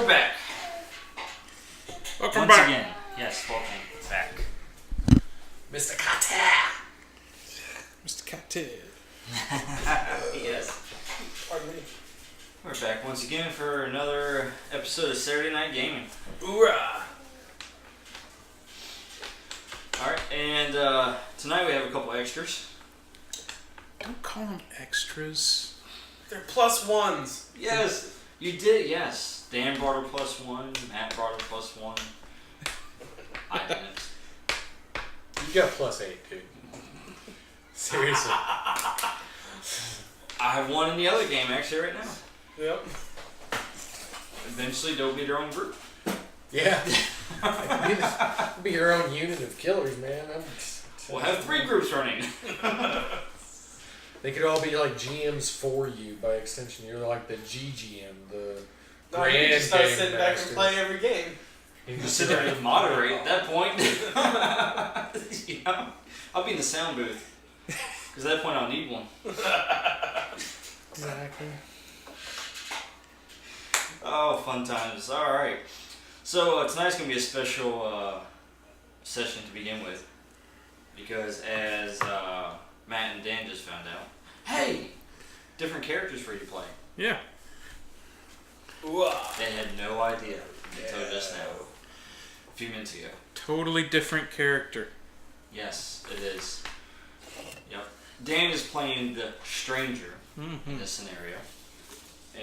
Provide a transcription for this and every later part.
we're back. Welcome Once back. again. Yes, welcome back. Mr. Carter. Mr. Captain. Yes. Pardon me. We're back once again for another episode of Saturday Night Gaming. Hoorah! Alright, and tonight we have a couple extras. Don't call them extras. They're plus ones. Yes, you did, yes. Dan brought a +1, Matt brought a +1. I didn't. You got +8, dude. Seriously. I have one in the other game actually right now. Yep. Eventually they'll be their own group. Yeah. It'll be your own unit of killers, man. We'll have 3 groups running. They could all be like GMs for you by extension. You're like the GGM, the No, you grand just start game sitting back master. and play every game. You can sit there and moderate at that point. You know, I'll be in the sound booth. Because at that point I'll need one. Exactly. Oh, fun times. Alright. So tonight's going to be a special session to begin with. Because as Matt and Dan just found out, hey! Different characters for you to play. Yeah. They had no idea until just now. A few minutes ago. Totally different character. Yes, it is. Yep. Dan is playing the stranger in this scenario.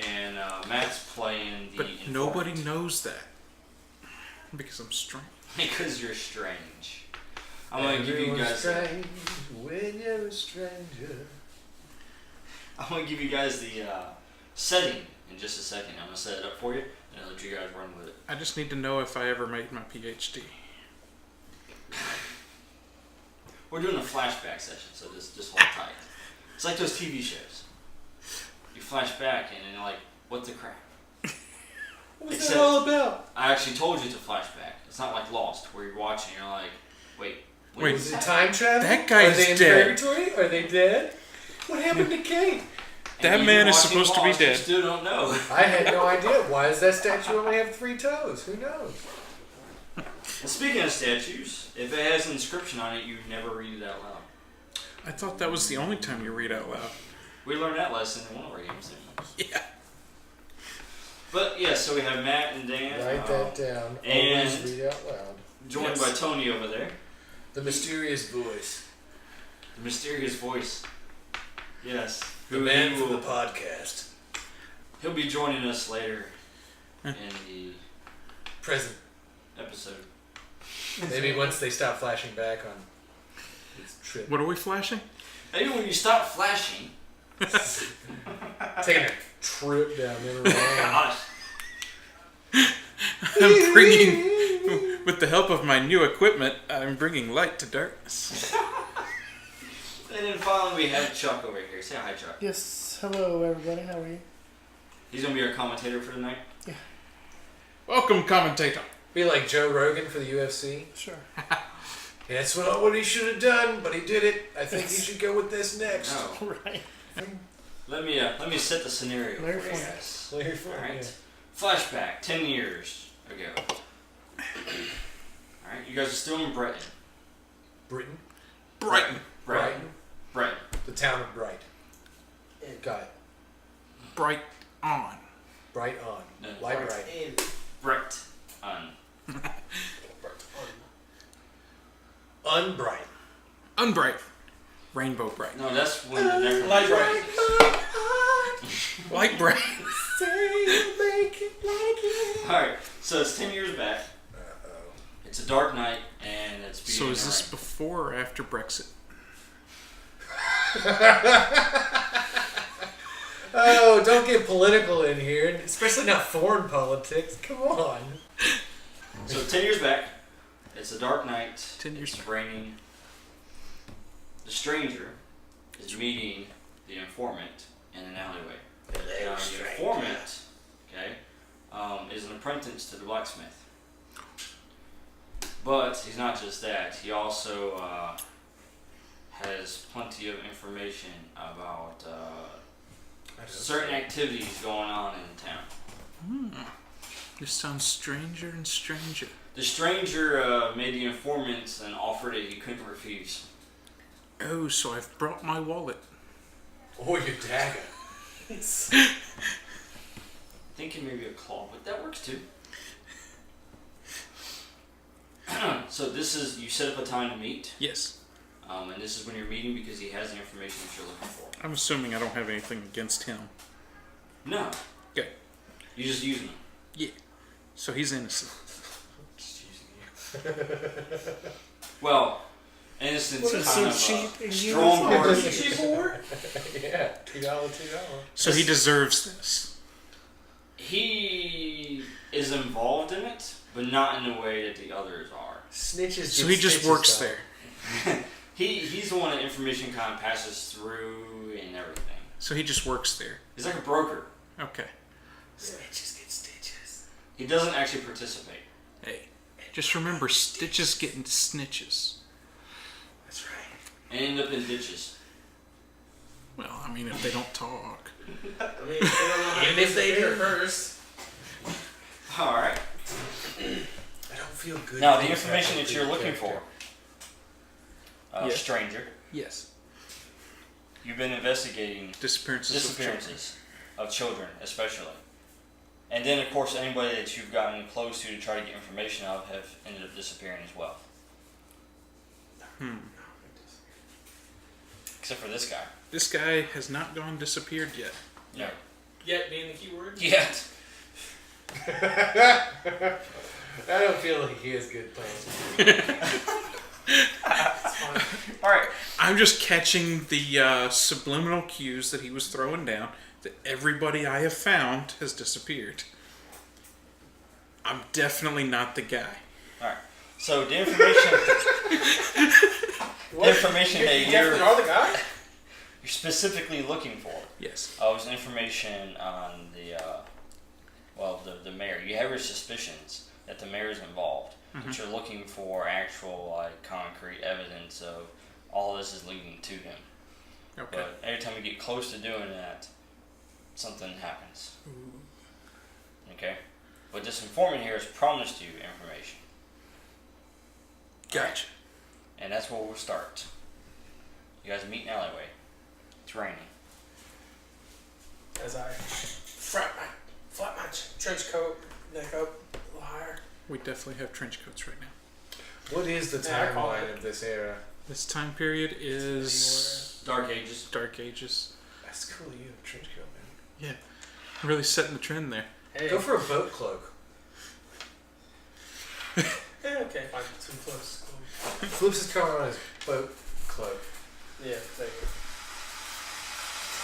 And Matt's playing the But informant. nobody knows that. Because I'm strange. Because you're strange. I'm going to give you guys... strange when you're a stranger. I'm going to give you guys the setting in just a second. I'm going to set it up for you, and I'll let you guys run with it. I just need to know if I ever made my PhD. We're doing a flashback session, so just hold tight. It's like those TV shows. You flash back, and then you're like, what the crap? What's Except- that all about? I actually told you to flashback. It's not like Lost, where you're watching and you're like, wait. Wait, Was it time travel? That guy's Are they in dead. purgatory? Are they dead? What happened to Kate? That And man you're is watching supposed to be Lost, you dead. still don't know. I had no idea. Why does that statue only have 3 toes? Who knows? And speaking of statues, if it has an inscription on it, you never read it out loud. I thought that was the only time you read out loud. We learned that lesson in one of our games, didn't we? Yeah. But yeah, so we have Matt and Dan. Write that down. and- Always read out loud. Joined Yes. by Tony over there. The mysterious voice. The mysterious voice. Yes. The man he from will- the podcast. He'll be joining us later in the Present. episode. Maybe once they stop flashing back on this trip. What are we flashing? Maybe when you stop flashing. Taking a trip down memory lane. Gosh. I'm bringing, with the help of my new equipment, I'm bringing light to darkness. And then finally we have Chuck over here. Say hi, Chuck. Yes. Hello, everybody. How are you? He's going to be our commentator for tonight. Welcome, commentator. Be like Joe Rogan for the UFC. Sure. That's what he should have done, but he did it. I think he should go with this next. Oh. Right. Let me set the scenario for you Larry Flint. guys. Larry Flint, Alright. yeah. Flashback 10 years ago. Alright, you guys are still in Britain. Britain. Brighton. Brighton. Brighton. The town of Bright. Got it. Bright on. Bright on. No, Light Bright. bright. Bright. Unbright. Unbright. Rainbow bright. No, that's when the necromancer. Light bright. Light bright. Alright, so it's 10 years back. It's a dark night, and it's So beginning is to this rain. before or after Brexit? Oh, don't get political in here, especially not foreign politics. Come on. So 10 years back, it's a dark night. 10 years It's raining. The stranger is meeting the informant in an alleyway. Now, the informant, okay, is an apprentice to the blacksmith. But he's not just that. He also has plenty of information about certain activities going on in town. You sound stranger and stranger. The stranger made the informant an offer that he couldn't refuse. Oh, so I've brought my wallet. Or your dagger. Thinking maybe a claw, but that works too. So this is, you set up a time to meet, Yes. and this is when you're meeting because he has the information that you're looking for. I'm assuming I don't have anything against him. No. Okay. You're just using him. Yeah. So he's innocent. Just using you. Well, innocence What kind a of cheap a strong word. Yeah, $2. So he deserves this. He is involved in it, but not in the way that the others are. Snitches. So get he just stitches, works though. there. He's the one that information kind of passes through and everything. So he just works there. He's like a broker. Okay. Snitches get stitches. He doesn't actually participate. Hey, just remember, stitches getting snitches. That's right. And end up in ditches. Well, I mean, if they don't talk. And if they do first. Alright. I don't feel good. Now, the information that you're looking for. Yes. Stranger. Yes. You've been investigating Disappearances. of children, especially. And then, of course, anybody that you've gotten close to try to get information of have ended up disappearing as well. Except for this guy. This guy has not gone disappeared yet. Yeah. Yet being the key word? Yet. I don't feel like he has good plans. Alright. I'm just catching the subliminal cues that he was throwing down that everybody I have found has disappeared. I'm definitely not the guy. Alright. So, the information... the information that You definitely are the guy? you're specifically looking for Yes. was information on the mayor. You have your suspicions that the mayor is involved, but you're looking for actual, like, concrete evidence of all this is leading to him. Okay. But every time you get close to doing that, something happens. Okay? But this informant here has promised you information. Gotcha. And that's where we'll start. You guys meet in an alleyway. It's raining. As I flap my trench coat, neck up, a little higher. We definitely have trench coats right now. What is the Yeah, I call timeline it. of this era? This time period is Dark Ages. Dark Ages. That's cool. You have a trench coat, man. Yeah. Really setting the trend there. Hey. Go for a boat cloak. Yeah, okay, fine. Too close. Flips his car on his boat cloak. Yeah, there you go.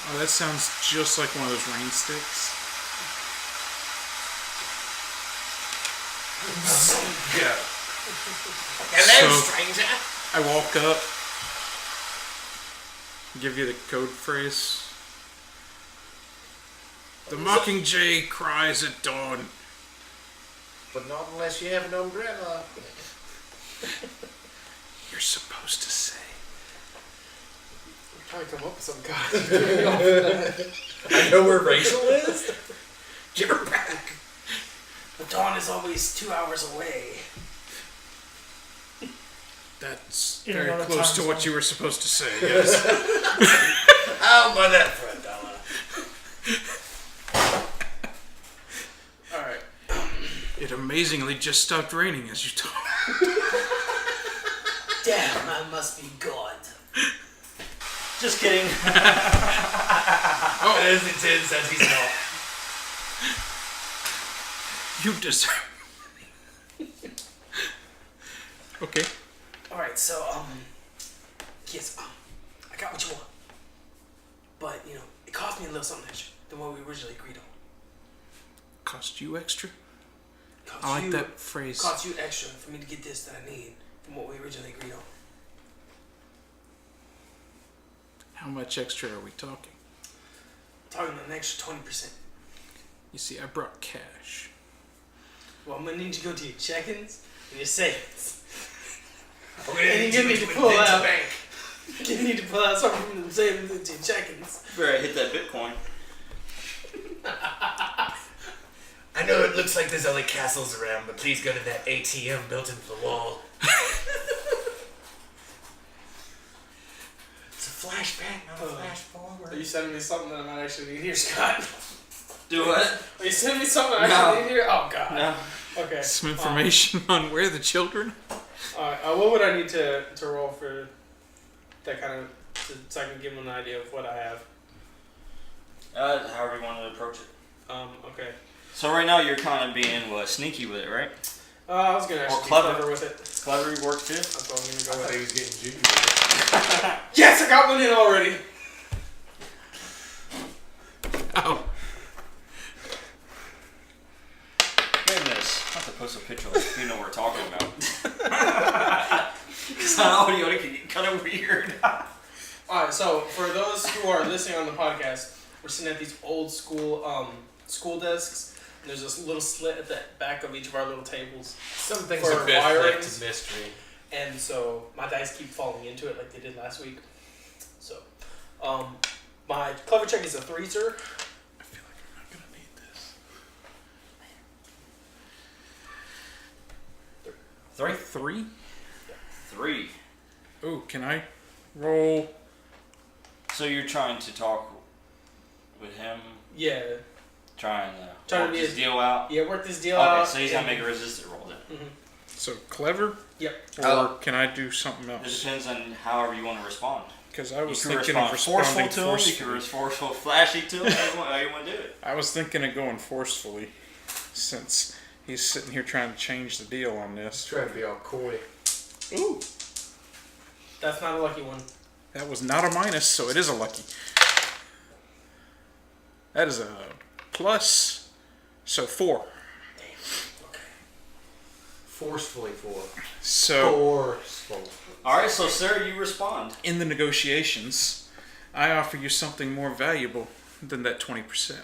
Oh, that sounds just like one of those rain sticks. Yeah. Hello, So- stranger. I walk up, give you the code phrase. The mockingjay cries at dawn. But not unless you have an umbrella. You're supposed to say. I'm trying to come up with some guy. I know where Rachel is. Get her back. The dawn is always 2 hours away. That's In very another close time to what zone. you were supposed to say, yes. I'll buy that for $1. Alright. It amazingly just stopped raining as you talk. Damn, I must be God. Just kidding. As it is, as he's not. You deserve. Okay. Alright, so, yes, I got what you want. But, it cost me a little something extra than what we originally agreed on. Cost you extra? Cost I like you, that phrase. Cost you extra for me to get this that I need from what we originally agreed on. How much extra are we talking? Talking an extra 20%. You see, I brought cash. Well, I'm gonna need you to go to your check-ins and your savings. And you need to pull out. You need to pull out something from the savings into your check-ins. Better hit that Bitcoin. I know it looks like there's other castles around, but please go to that ATM built into the wall. It's a flashback, not a flash forward. Are you sending me something that I might actually need here, Scott? Do what? Are you sending me something I actually need here? Oh, God. No. Okay. Some information on where the children. Alright, what would I need to roll for that kind of, so I can give them an idea of what I have? However you want to approach it. Okay. So right now you're kind of being sneaky with it, right? I was gonna actually be clever. clever with it. Clever work too. That's what I'm I gonna go thought he with. was getting jiggy with it. Yes, I got one in already. Oh. Wait a minute. I have to post a picture like you know what we're talking about. Because audio can get kind of weird. Alright, so for those who are listening on the podcast, we're sitting at these old school school desks, and there's this little slit at the back of each of our little tables. Some things For are best left wirings. to mystery. And so my dice keep falling into it like they did last week. So, my clever check is a 3, sir. I feel like I'm not gonna need this. 3? 3? 3. Ooh, can I roll? So you're trying to talk with him, Yeah. trying to Trying to work be this deal out. Yeah, work this deal out. Okay, so he's gonna make a resistant roll then. So clever? Yep. Or can I do something It else? depends on however you want to respond. Because I was You can thinking respond of responding forceful to him. You can forcefully. forceful, flashy to him. How you want to do it? I was thinking of going forcefully, since he's sitting here trying to change the deal on this. Trying to be all coy. Ooh, That's not a lucky one. that was not a minus, so it is a lucky. That is a plus, so 4. Forcefully for. So Forceful. All right, so sir, you respond. in the negotiations, I offer you something more valuable than that 20%.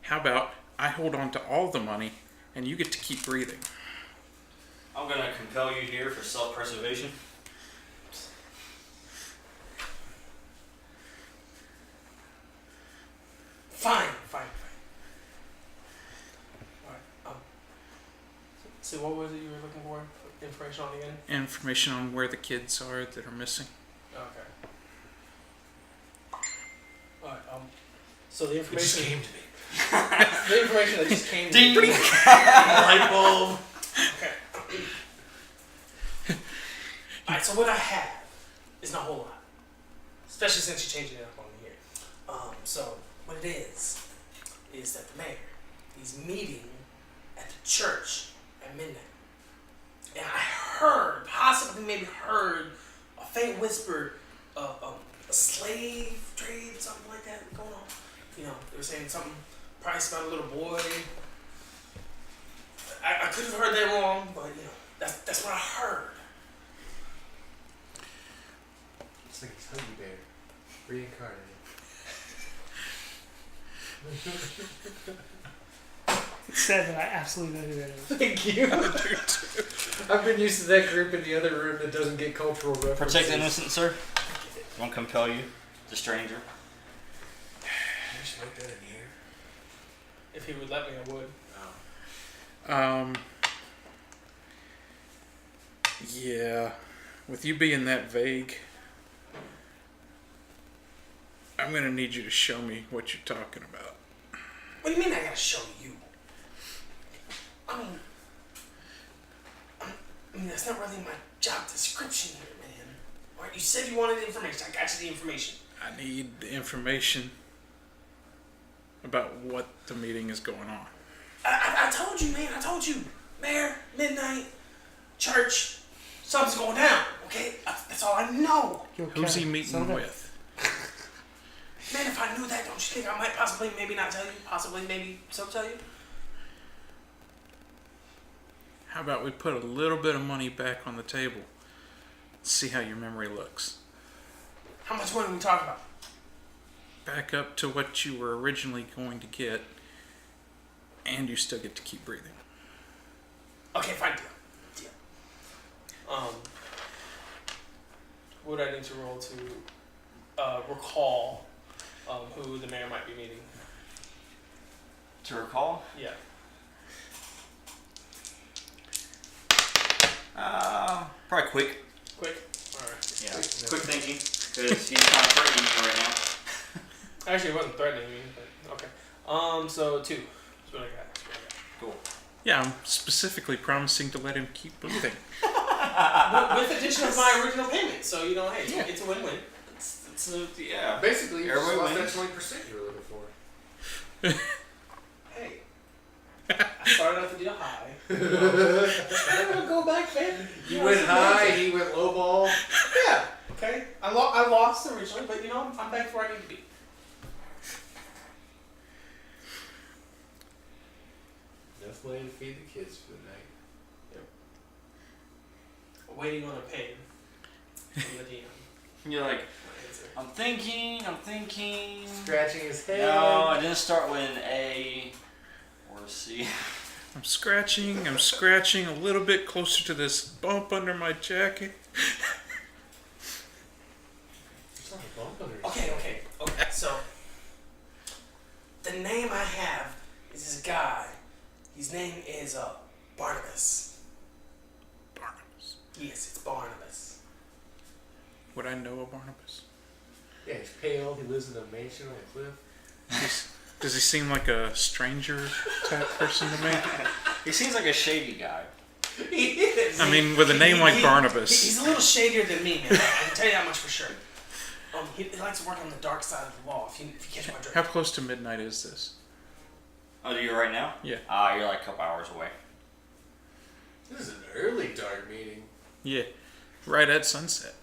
How about I hold on to all the money and you get to keep breathing? I'm gonna compel you here for self-preservation. Fine. Alright, so what was it you were looking for? Information on again? Information on where the kids are that are missing. Okay. Alright, so the It just information came to me. the information that just came to Ding. me. Light bulb. Okay. Alright, so what I have is not a whole lot. Especially since you're changing it up on me here. So what it is that the mayor, he's meeting at the church at midnight. And I heard, possibly maybe heard, a faint whisper of a slave trade, something like that going on. You know, they were saying something price about a little boy. I could have heard that wrong, but you know, that's what I heard. It's like a Huggy Bear. Reincarnated. It's sad that I absolutely know who that is. Thank you. I've been used to that group in the other room that doesn't get cultural references. Protect the innocent, sir. Won't compel you, the stranger. You smoke that in here? If he would let me, I would. Yeah, with you being that vague, I'm gonna need you to show me what you're talking about. What do you mean I gotta show you? I mean, that's not really my job description here, man. Alright, you said you wanted information. I got you the information. I need information about what the meeting is going on. I told you, man. I told you. Mayor, midnight, church, something's going down, okay? That's all I know. You okay? Who's he meeting Settle down. with? Man, if I knew that, don't you think I might possibly maybe not tell you? Possibly maybe so tell you? How about we put a little bit of money back on the table? See how your memory looks. How much money are we talking about? Back up to what you were originally going to get, and you still get to keep breathing. Okay, fine, deal. What would I need to roll to recall who the mayor might be meeting? To recall? Yeah. Probably quick. Quick. Alright. Yeah. Quick thinking. Because he's kind of threatening me right now. Actually, it wasn't threatening me, but okay. So 2. That's what I got. Cool. Yeah, I'm specifically promising to let him keep moving. With addition of my original payment, so you know, hey, Yeah. it's a win-win. Yeah. Basically, you just Everybody lost that wins. 20% you were looking for. Hey, I started off the deal high. I'm gonna go back, man. You know, went it's high, amazing. he went low ball. Yeah. Okay. I lost originally, but you know, I'm back where I need to be. Enough money to feed the kids for the night. Waiting on a pay from the DM. You're like, Answer. I'm thinking. Scratching his head. No, I didn't start with an A or a C. I'm scratching a little bit closer to this bump under my jacket. It's not a bump under his Okay. So the name I have is this guy. His name is Barnabas. Barnabas. Yes, it's Barnabas. Would I know a Barnabas? Yeah, he's pale. He lives in a mansion on a cliff. Does he seem like a stranger type person to me? He seems like a shady guy. He is. I mean, with a name like Barnabas. He's a little shadier than me, man. I can tell you that much for sure. He likes to work on the dark side of the wall. If you catch my drift. How close to midnight is this? Oh, you're right now? Yeah. You're like a couple hours away. This is an early dark meeting. Yeah, right at sunset,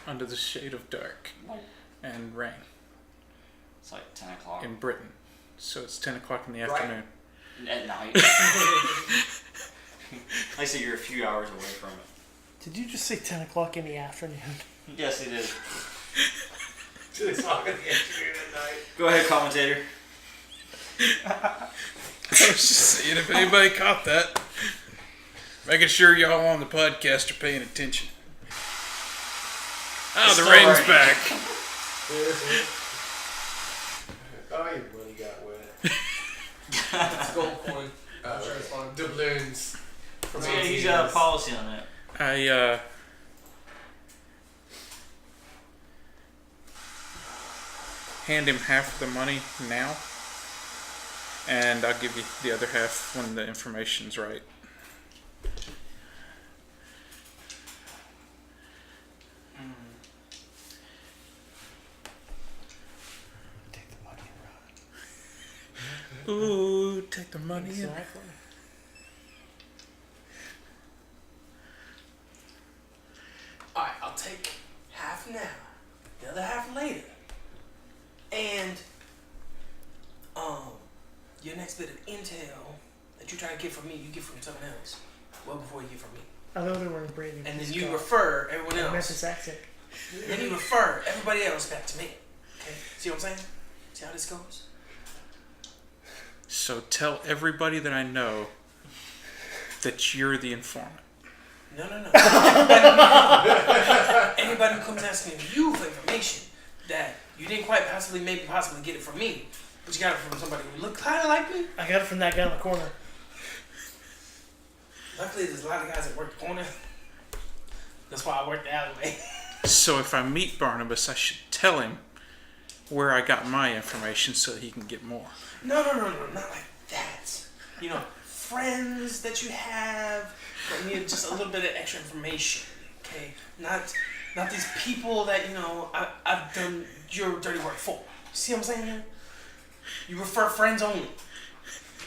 under the shade of dark Like, and rain it's like 10 o'clock in Britain. So it's 10 o'clock in the Right. afternoon. at night. I say you're a few hours away from it. Did you just say 10 o'clock in the afternoon? Yes, it is. 2 o'clock in the afternoon at night. Go ahead, commentator. I was just seeing if anybody caught that. Making sure y'all on the podcast are paying attention. Oh, It's the still rain's raining. back. Oh, your money got wet. It's gold coin. I'm sure it's fine. Doubloons. From So he's got a policy on that. I hand him half of the money now, and I'll give you the other half when the information's right. Take the money and Ooh, take the run. money and Exactly. Alright, I'll take half now, the other half later. And your next bit of intel that you try to get from me, you get from someone else. Well before you get from me. I thought they were in Brady. And then you refer everyone else. Memphis accent. Then you refer everybody else back to me. Okay? See what I'm saying? See how this goes? So tell everybody that I know that you're the informant. No. Anybody who comes asking you for information that you didn't quite possibly get it from me, but you got it from somebody who looked kind of like me. I got it from that guy in the corner. Luckily, there's a lot of guys that work the corner. That's why I work the alleyway. So if I meet Barnabas, I should tell him where I got my information so that he can get more. No, not like that. You know, friends that you have that need just a little bit of extra information. Okay, not these people that I've done your dirty work for. See what I'm saying? You refer friends only.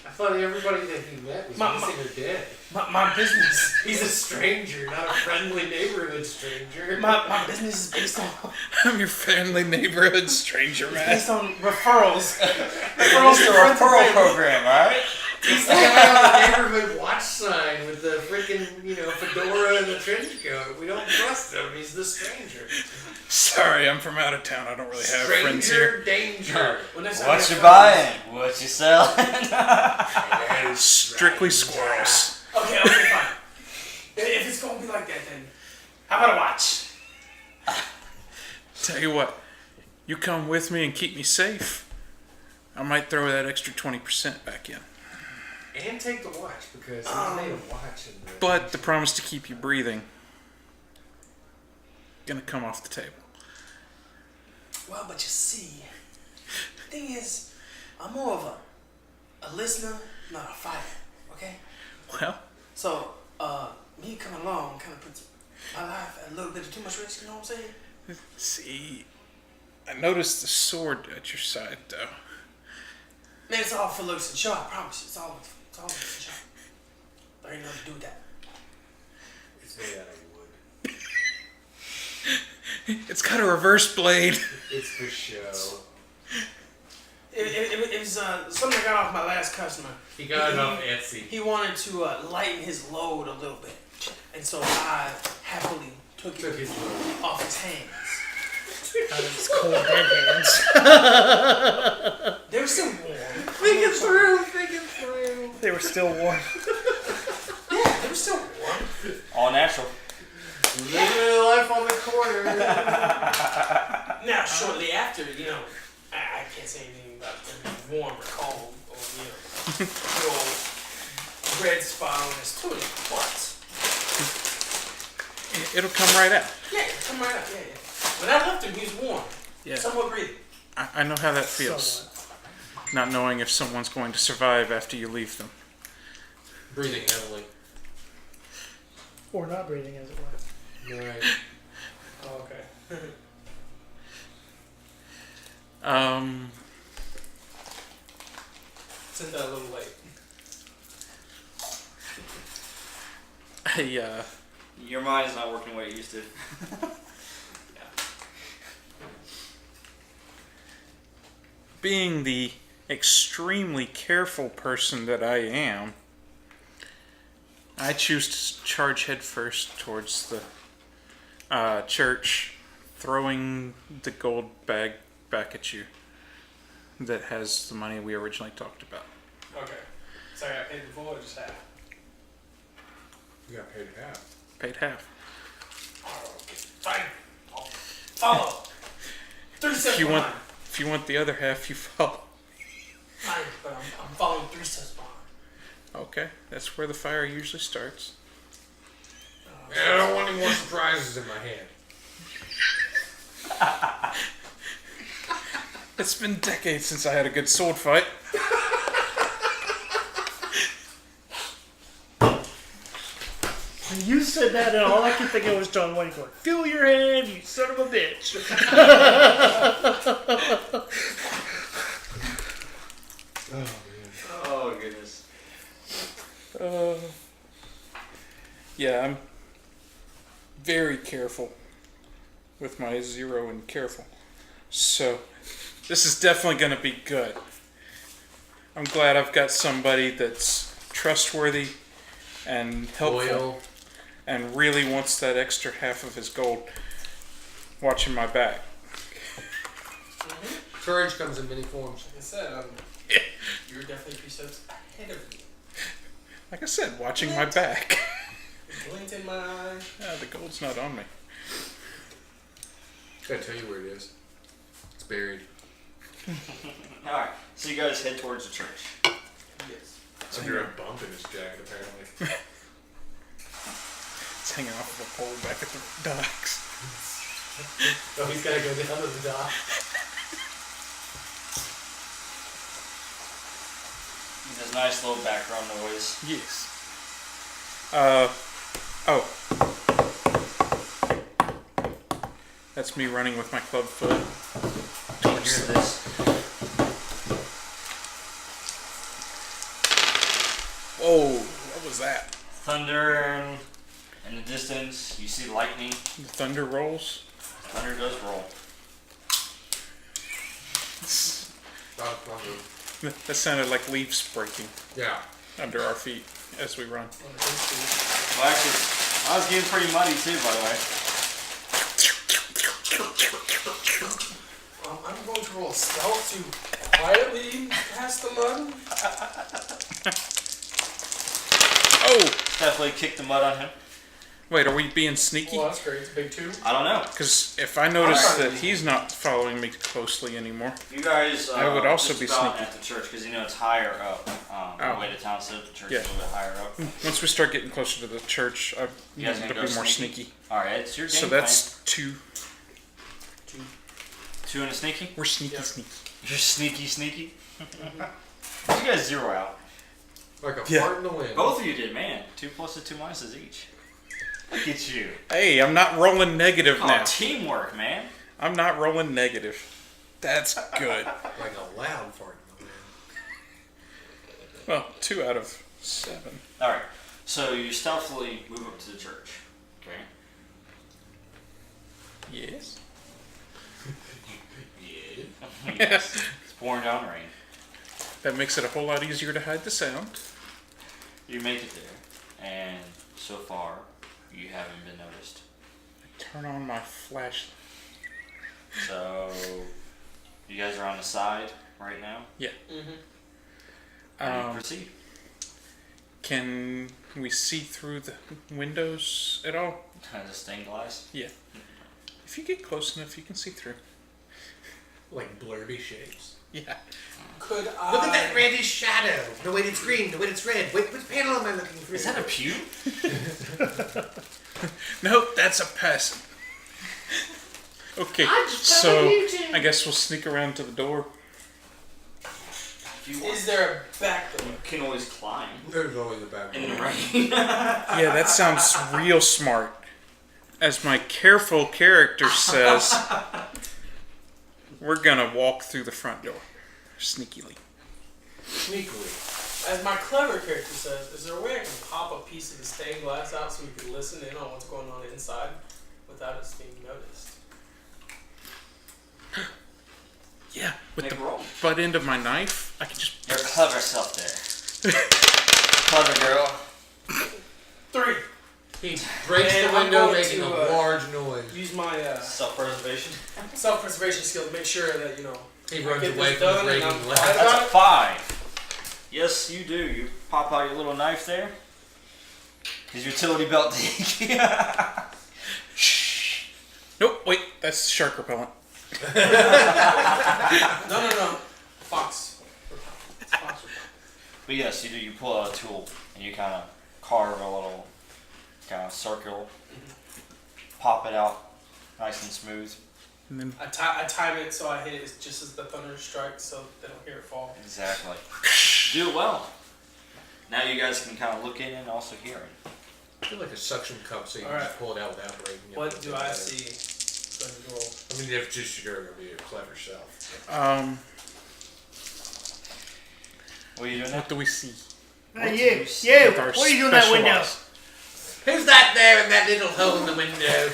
I thought everybody that he met was missing or dead. My business. He's a stranger, not a friendly neighborhood stranger. My business is based on I'm your family neighborhood stranger, man. based on referrals. It's a referral program, alright? He's the guy on the neighborhood watch sign with the freaking, fedora and the trench coat. We don't trust him. He's the stranger. Sorry, I'm from out of town. I don't really have friends here. Stranger danger. Well, next time What we you have buying? What you selling? Strictly squirrels. Okay, fine. If it's gonna be like that, then how about a watch? Tell you what, you come with me and keep me safe, I might throw that extra 20% back in. And take the watch, because he made a watch in the... But the promise to keep you breathing gonna come off the table. Well, but you see, the thing is, I'm more of a listener, not a fighter, okay? Well, So, me coming along kind of puts my life at a little bit of too much risk, you know what I'm saying? see, I noticed the sword at your side, though. Man, it's all for looks and show, I promise you. It's all looks and show. There ain't nothing to do with that. It's made out of wood. It's got a reverse blade. It's for show. It was something I got off my last customer. He got it off Etsy. He wanted to lighten his load a little bit. And so I happily took His load. off his hands. Out of his cold dead hands. They were still warm. Thinking through. They were still warm. Yeah, they were still warm. All natural. Living life on the corner. Now, shortly after, I can't say anything about them being warm or cold or, the old red spot on his tunic, but It'll come right out. yeah, come right up, yeah. When I left him, he was warm. Yeah. Somewhat breathing. I know how that feels. Somewhat. Not knowing if someone's going to survive after you leave them. Breathing heavily. Or not breathing, as it were. Right. Oh, okay. Sent that a little late. Your mind is not working the way it used to. Being the extremely careful person that I am, I choose to charge headfirst towards the church, throwing the gold bag back at you that has the money we originally talked about. Okay. So I got paid before or just half? You got paid half. Paid half. Okay. Fine. I'll follow. 3 steps If you behind. want the other half, you follow. Fine, but I'm following 3 steps behind. Okay, that's where the fire usually starts. I don't want any more surprises in my hand. It's been decades since I had a good sword fight. When you said that, and all I could think of was John Wayne going, "Feel your hand, you son of a bitch." Oh, man. Oh, goodness. Yeah, I'm very careful with my zero and careful. So, this is definitely going to be good. I'm glad I've got somebody that's trustworthy and helpful Loyal. and really wants that extra half of his gold watching my back. Courage comes in many forms. Like I said, you're definitely 3 steps ahead of me. Like I said, watching my back. The glint in my eye. Yeah, the gold's not on me. Gotta tell you where it is. It's buried. Alright, so you guys head towards the church. Yes. Under a bump in his jacket, apparently. It's hanging off of a pole back at the docks. Oh, he's gotta go down to the dock. There's nice little background noise. Yes. That's me running with my club foot. You can hear this. Whoa, what was that? Thunder in the distance. You see lightning. The thunder rolls? Thunder does roll. That sounded like leaves breaking Yeah. under our feet as we run. Well, actually, I was getting pretty muddy too, by the way. I'm going to roll stealth to quietly pass the mud. Oh! Definitely kick the mud on him. Wait, are we being sneaky? Well, that's great. It's a big 2. I don't know. Because if I notice that he's not following me closely anymore, You guys I would also just be about sneaky. at the church because it's higher up. Oh. The way to town said the church Yeah. is a little bit higher up. once we start getting closer to the church, I You guys need gonna to go be more sneaky? sneaky. All right, it's your game So that's 2. plan. 2 and a sneaky. We're sneaky, Yeah. sneaky. You're sneaky. You guys 0 out. Like a Yeah. fart in the wind. Both of you did, man. 2 pluses, 2 minuses each. Look at you. Hey, I'm not rolling negative Oh, now. teamwork, man. I'm not rolling negative. That's good. Like a loud fart in the wind. Well, 2 out of 7. All right. So you stealthily move up to the church. Okay. Yes. Yes. It's pouring down rain. That makes it a whole lot easier to hide the sound. You make it there, and so far, you haven't been noticed. Turn on my flashlight. So, you guys are on the side right now. Mm-hmm. How do you Um, proceed? Can we see through the windows at all? Kind of stained glass. If you get close enough, you can see through. Like blurry shapes. Yeah. Could I... Look at that reddish shadow. No, wait, it's green. No, wait, it's red. Wait, which panel am I looking through? Is that a pew? Nope, that's a person. Okay, so I guess we'll sneak around to the door. If you want, Is there a back door? you can always climb There's always a back in the door. rain. Yeah, that sounds real smart. As my careful character says, we're gonna walk through the front door. Sneakily. Sneakily. As my clever character says, is there a way I can pop a piece of the stained glass out so we can listen in on what's going on inside without us being noticed? Yeah, with Make the a roll. butt end of my knife, I can just... Your clever self there. Clever girl. 3. He breaks And the I'm window, going making to, a large noise. Use my Self-preservation. self-preservation skill to make sure that, He I runs get away this from done the and raging I'm blast. fine. That's a 5. Yes, you do. You pop out your little knife there. His utility belt take. Shh. Nope, wait, that's shark repellent. No. Fox. It's fox repellent. But yes, you do. You pull out a tool and you kind of carve a little kind of circle, pop it out, nice and smooth. And then I time it so I hit it just as the thunder strikes so they don't hear it fall. Exactly. Do it well. Now you guys can kind of look in and also hear it. I feel like a suction cup, so you can Alright. just pull it out without breaking it. What do I see? So I can roll. I mean, if just you're gonna be a clever self. What are you doing now? what do we see? You, With our what are you doing in that special window? eyes. Who's that there in that little hole in the window?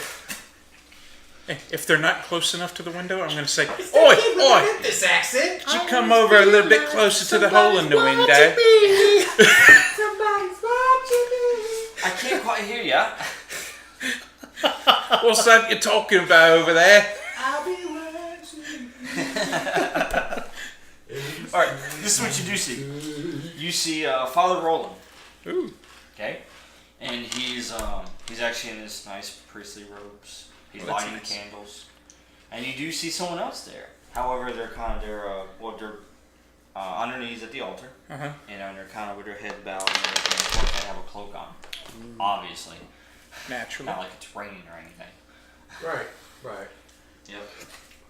Hey, if they're not close enough to the window, I'm gonna say, Oi, "Oi, with oi! this accent. Could you come over a little bit closer to the hole in the window?" Somebody's watching me. I can't quite hear ya. What's that you're talking about over there? I'll be watching. All right, this is what you do see. You see Father Roland. Ooh. Okay, and he's actually in his nice priestly robes. He's Oh, that's lighting nice. candles, and you do see someone else there. However, they're on their knees at the altar, Uh-huh. and they're kind of with their head bowed and everything. Of course, they have a cloak on, obviously, Naturally. not like it's raining or anything. Right, right. Yep.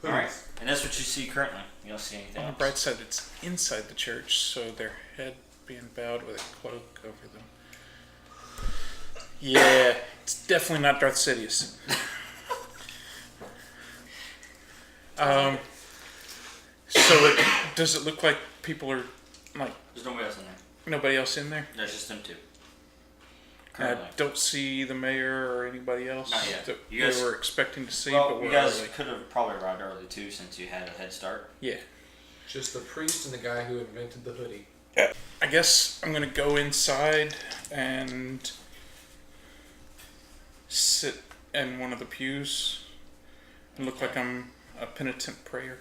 All right, and that's what you see currently. You don't see anything On the else. bright side, it's inside the church, so their head being bowed with a cloak over them. Yeah, it's definitely not Darth Sidious. So does it look like people are, like, There's nobody else in there. nobody else in there? There's just them two. I Currently. don't see the mayor or anybody else Not yet. that You guys- we were expecting to see, Well, but you we're guys early. could have probably arrived early too, since you had a head start. Yeah. Just the priest and the guy who invented the hoodie. I guess I'm gonna go inside and sit in one of the pews and look like I'm a penitent prayer.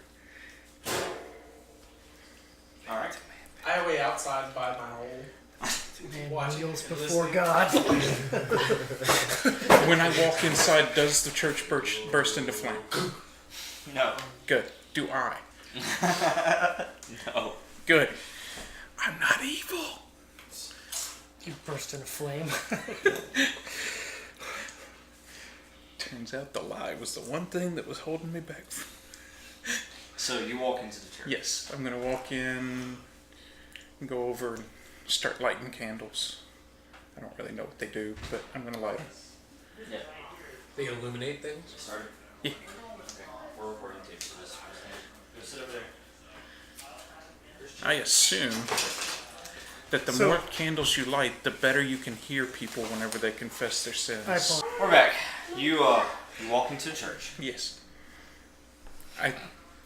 All right. I wait outside by my hole. Man Watching kneels and before listening. God. When I walk inside, does the church burst into flame? No. Good. Do I? No. Good. I'm not evil. You burst into flame. Turns out the lie was the one thing that was holding me back. So you walk into the church. Yes, I'm gonna walk in and go over and start lighting candles. I don't really know what they do, but I'm gonna light them. Yeah. They illuminate things. Started. Yeah. Okay. We're recording tape, so just sit over there. I assume that the So- more candles you light, the better you can hear people whenever they confess their sins. I apologize. We're back. You walk into the church. Yes.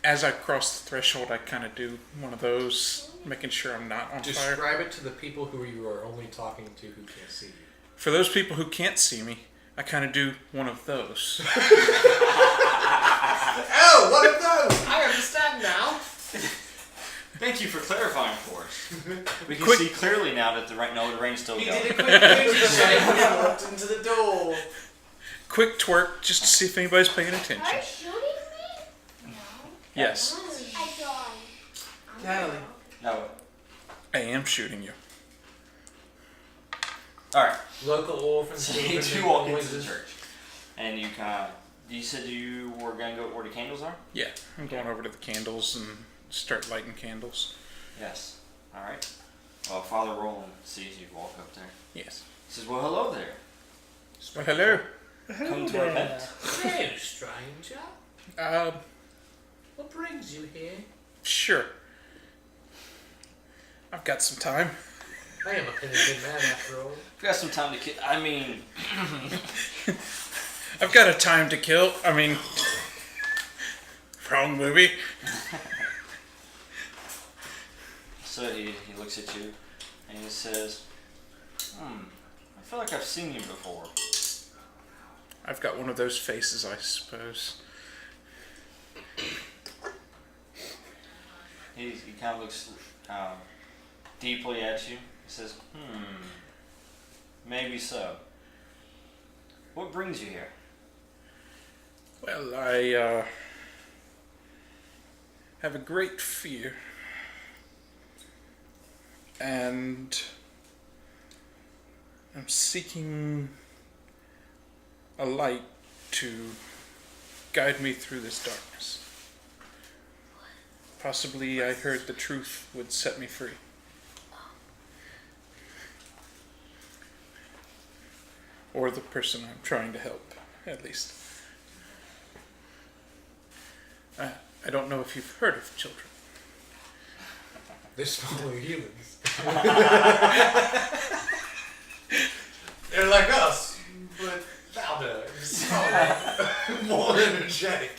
As I cross the threshold, I kind of do one of those, making sure I'm not on fire. Describe it to the people who you are only talking to who can't see you. For those people who can't see me, I kind of do one of those. Oh, what of those? I understand now. Thank you for clarifying for us. We can Quick- see clearly now that the rain's still He going. did a quick energy shake and walked into the door. Quick twerk, just to see if anybody's paying Are attention. you shooting me? No. Yes, I thought. Natalie. No. I am shooting you. All right. Local orphans. So you two walk into the church, and you you said you were gonna go where the candles are. Yeah, I'm going over to the candles and start lighting candles. Yes. All right. Well, Father Roland sees you walk up there. Yes. He says, "Well, hello there. Well, hello. Come to Yeah. repent." Hello, stranger. What brings you here? Sure. I've got some time. I am a penitent man after all. We've got some time to kill. I mean, I've got a time to kill. I mean, wrong movie. so he looks at you, and he says, I feel like I've seen you before." I've got one of those faces, I suppose. He kind of looks deeply at you. He says, maybe so. What brings you here? Well, I have a great fear. And I'm seeking a light to guide me through this darkness. Possibly I heard the truth would set me free. Or the person I'm trying to help, at least. I don't know if you've heard of children. They're smaller humans. They're like us, but louder, smaller, more energetic.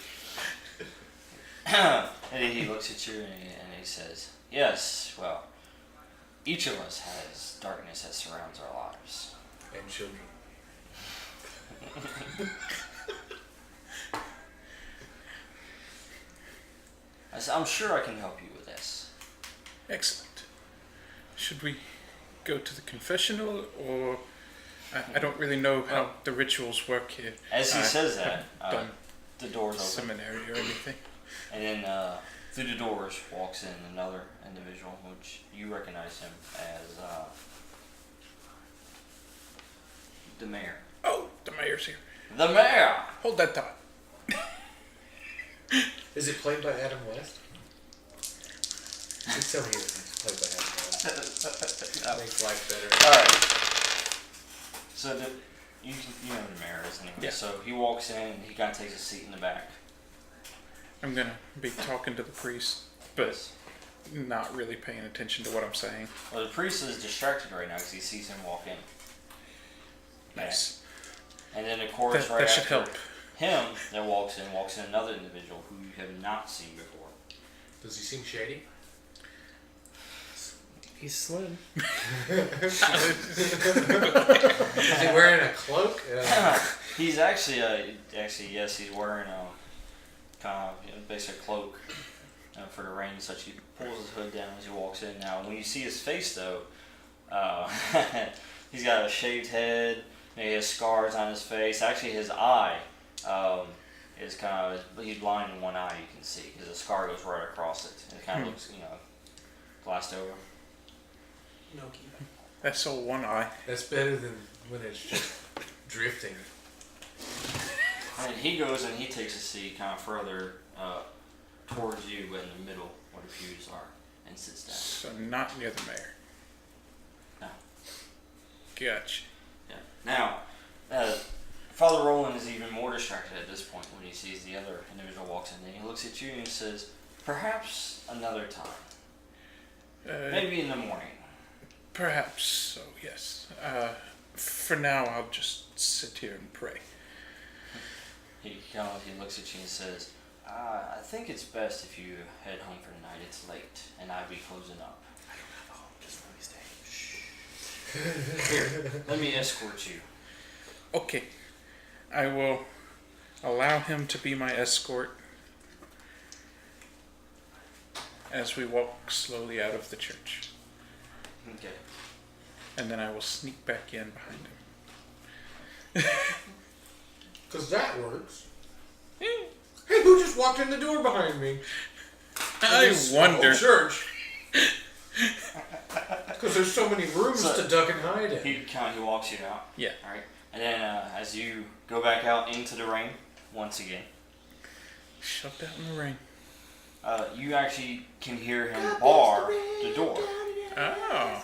And then he looks at you and he says, "Yes, well, each of us has darkness that surrounds our lives." And children. I said, "I'm sure I can help you with this." Excellent. Should we go to the confessional, or I don't really know how the rituals work here. As he says that, Done the doors open. seminary or anything. And then through the doors walks in another individual, which you recognize him as the mayor. Oh, the mayor's here. The mayor! Hold that thought. Is it played by Adam West? Just tell me it's played by Adam West. Makes life better. Alright. So you know who the mayor is anyway. Yeah. So he walks in and he kind of takes a seat in the back. I'm gonna be talking to the priest, but not really paying attention to what I'm saying. Well, the priest is distracted right now because he sees him walk in. Nice. And then of course That, right that should after help. him that walks in another individual who you have not seen before. Does he seem shady? He's slim. Is he wearing a cloak? He's actually yes, he's wearing a kind of basic cloak for the rain and such. He pulls his hood down as he walks in. Now, when you see his face though, He's got a shaved head. He has scars on his face. Actually, his eye is kind of, he's blind in one eye, you can see, because the scar goes right across it. And it kind of looks, glassed over. No keep. That's all one eye. That's better than when it's just drifting. And he goes and he takes a seat kind of further towards you in the middle where the pews are and sits down. So not near the mayor. No. Gotcha. Yeah. Now, Father Roland is even more distracted at this point when he sees the other individual walks in. And he looks at you and he says, "Perhaps another time. Maybe in the morning." Perhaps so, yes. For now, I'll just sit here and pray. He looks at you and says, "I think it's best if you head home for the night. It's late, and I'll be closing up." I don't have a home, just let me stay. Here, let me escort you. Okay. I will allow him to be my escort as we walk slowly out of the church. Okay. And then I will sneak back in behind him. Because that works. Hey, who just walked in the door behind me? I wonder. Church. Because there's so many rooms to duck and hide in. He walks you out. Yeah. All right. And then as you go back out into the rain once again, Shoved out in the rain. you actually can hear him bar the door. Oh.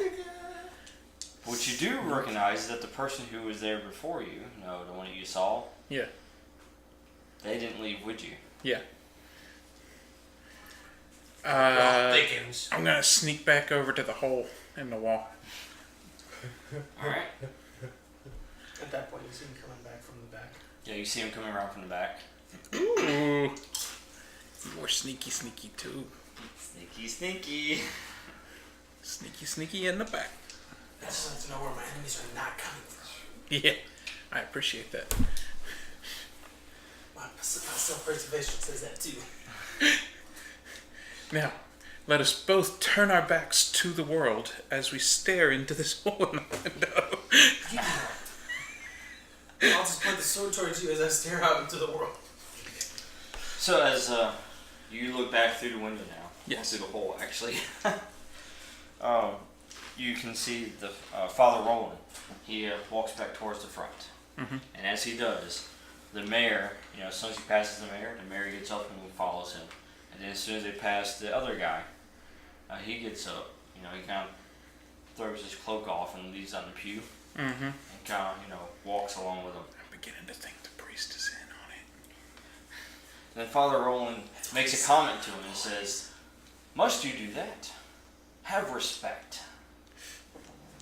What you do recognize is that the person who was there before you, the one that you saw, Yeah. they didn't leave with you. Yeah. Dickens. I'm gonna sneak back over to the hole in the wall. All right. At that point, you see him coming back from the back. Yeah, you see him coming around from the back. Ooh. More sneaky, sneaky too. Sneaky, sneaky. Sneaky, sneaky in the back. I just like to know where my enemies are not coming from. Yeah. I appreciate that. My self-preservation says that too. Now, let us both turn our backs to the world as we stare into this hole in the window. I'll just point the sword towards you as I stare out into the world. So as you look back through the window now, Yes. through the hole actually, you can see the Father Roland. He walks back towards the front, and as he does, the mayor, as soon as he passes the mayor gets up and follows him. And then as soon as they pass the other guy, he gets up. He kind of throws his cloak off and leaves on the pew, and kind of walks along with him. I'm beginning to think the priest is in on it. Then Father Roland makes a comment to him and says, "Must you do that? Have respect.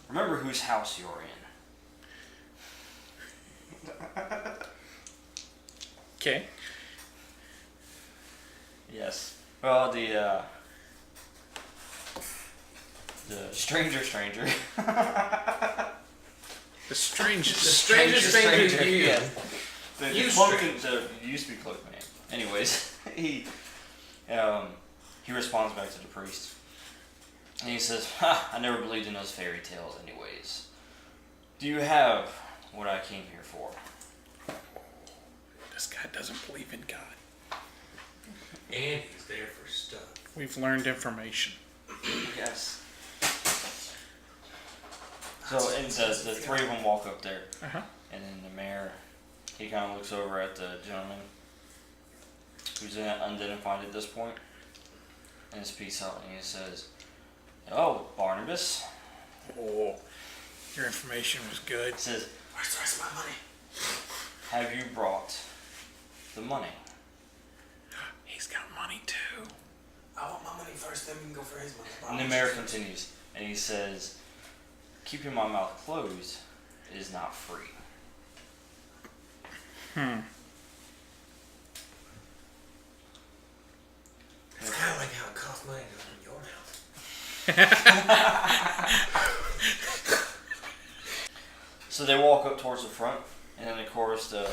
Remember whose house you're in." Okay. Yes. Well, the stranger. The strangest. The strangest thing to you. Yeah. The cloaked, used to be cloaked man. Anyways, he responds back to the priest, and he says, "I never believed in those fairy tales. Anyways, do you have what I came here for?" This guy doesn't believe in God. And he's there for stuff. We've learned information. Yes. So, and the three of them walk up there, Uh-huh. and then the mayor, he kind of looks over at the gentleman who's unidentified at this point, and speaks out, and he says, "Oh, Barnabas," Oh, your information was good. he says, Where's the rest of my money? "Have you brought the money?" He's got money too. I want my money first, then we can go for his money. And the mayor continues, and he says, "Keeping my mouth closed is not free." It's kind of like how it costs money to open your mouth. So they walk up towards the front, and then of course the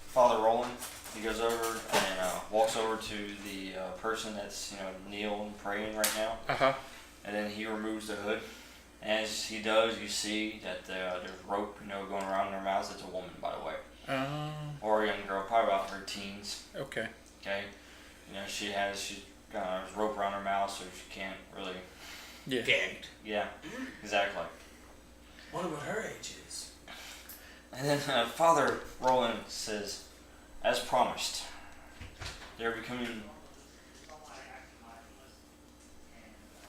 Father Roland, he goes over and walks over to the person that's kneeling and praying right now, Uh-huh. and then he removes the hood, As he does, you see that there's rope, going around their mouths. It's a woman, by the way. Or a young girl, probably about her teens. Okay. Okay. She's got a rope around her mouth, so she can't really. Yeah. Gagged. Yeah, exactly. Wonder what her age is. And then Father Roland says, as promised, they're becoming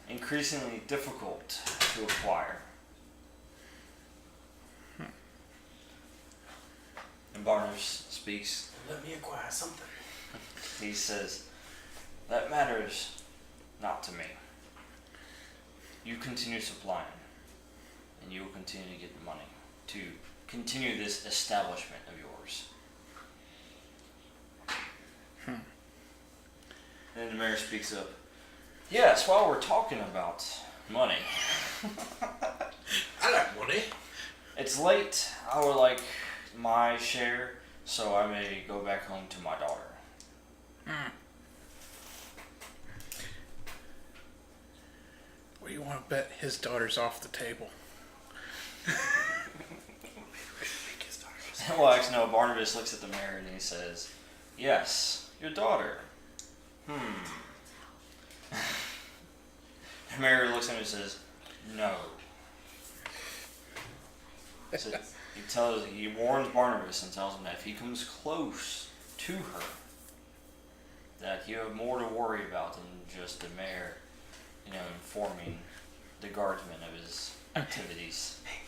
increasingly difficult to acquire. And Barnabas speaks. Let me acquire something. He says, that matters not to me. You continue supplying, and you will continue to get the money to continue this establishment of yours. And then the mayor speaks up. Yes, while we're talking about money. I like money. It's late. I would like my share, so I may go back home to my daughter. What do you want to bet his daughter's off the table? Well, actually, no. Barnabas looks at the mayor and he says, yes, your daughter. The mayor looks at him and says, no. So he warns Barnabas and tells him that if he comes close to her, that you have more to worry about than just the mayor, informing the guardsmen of his activities. Hey,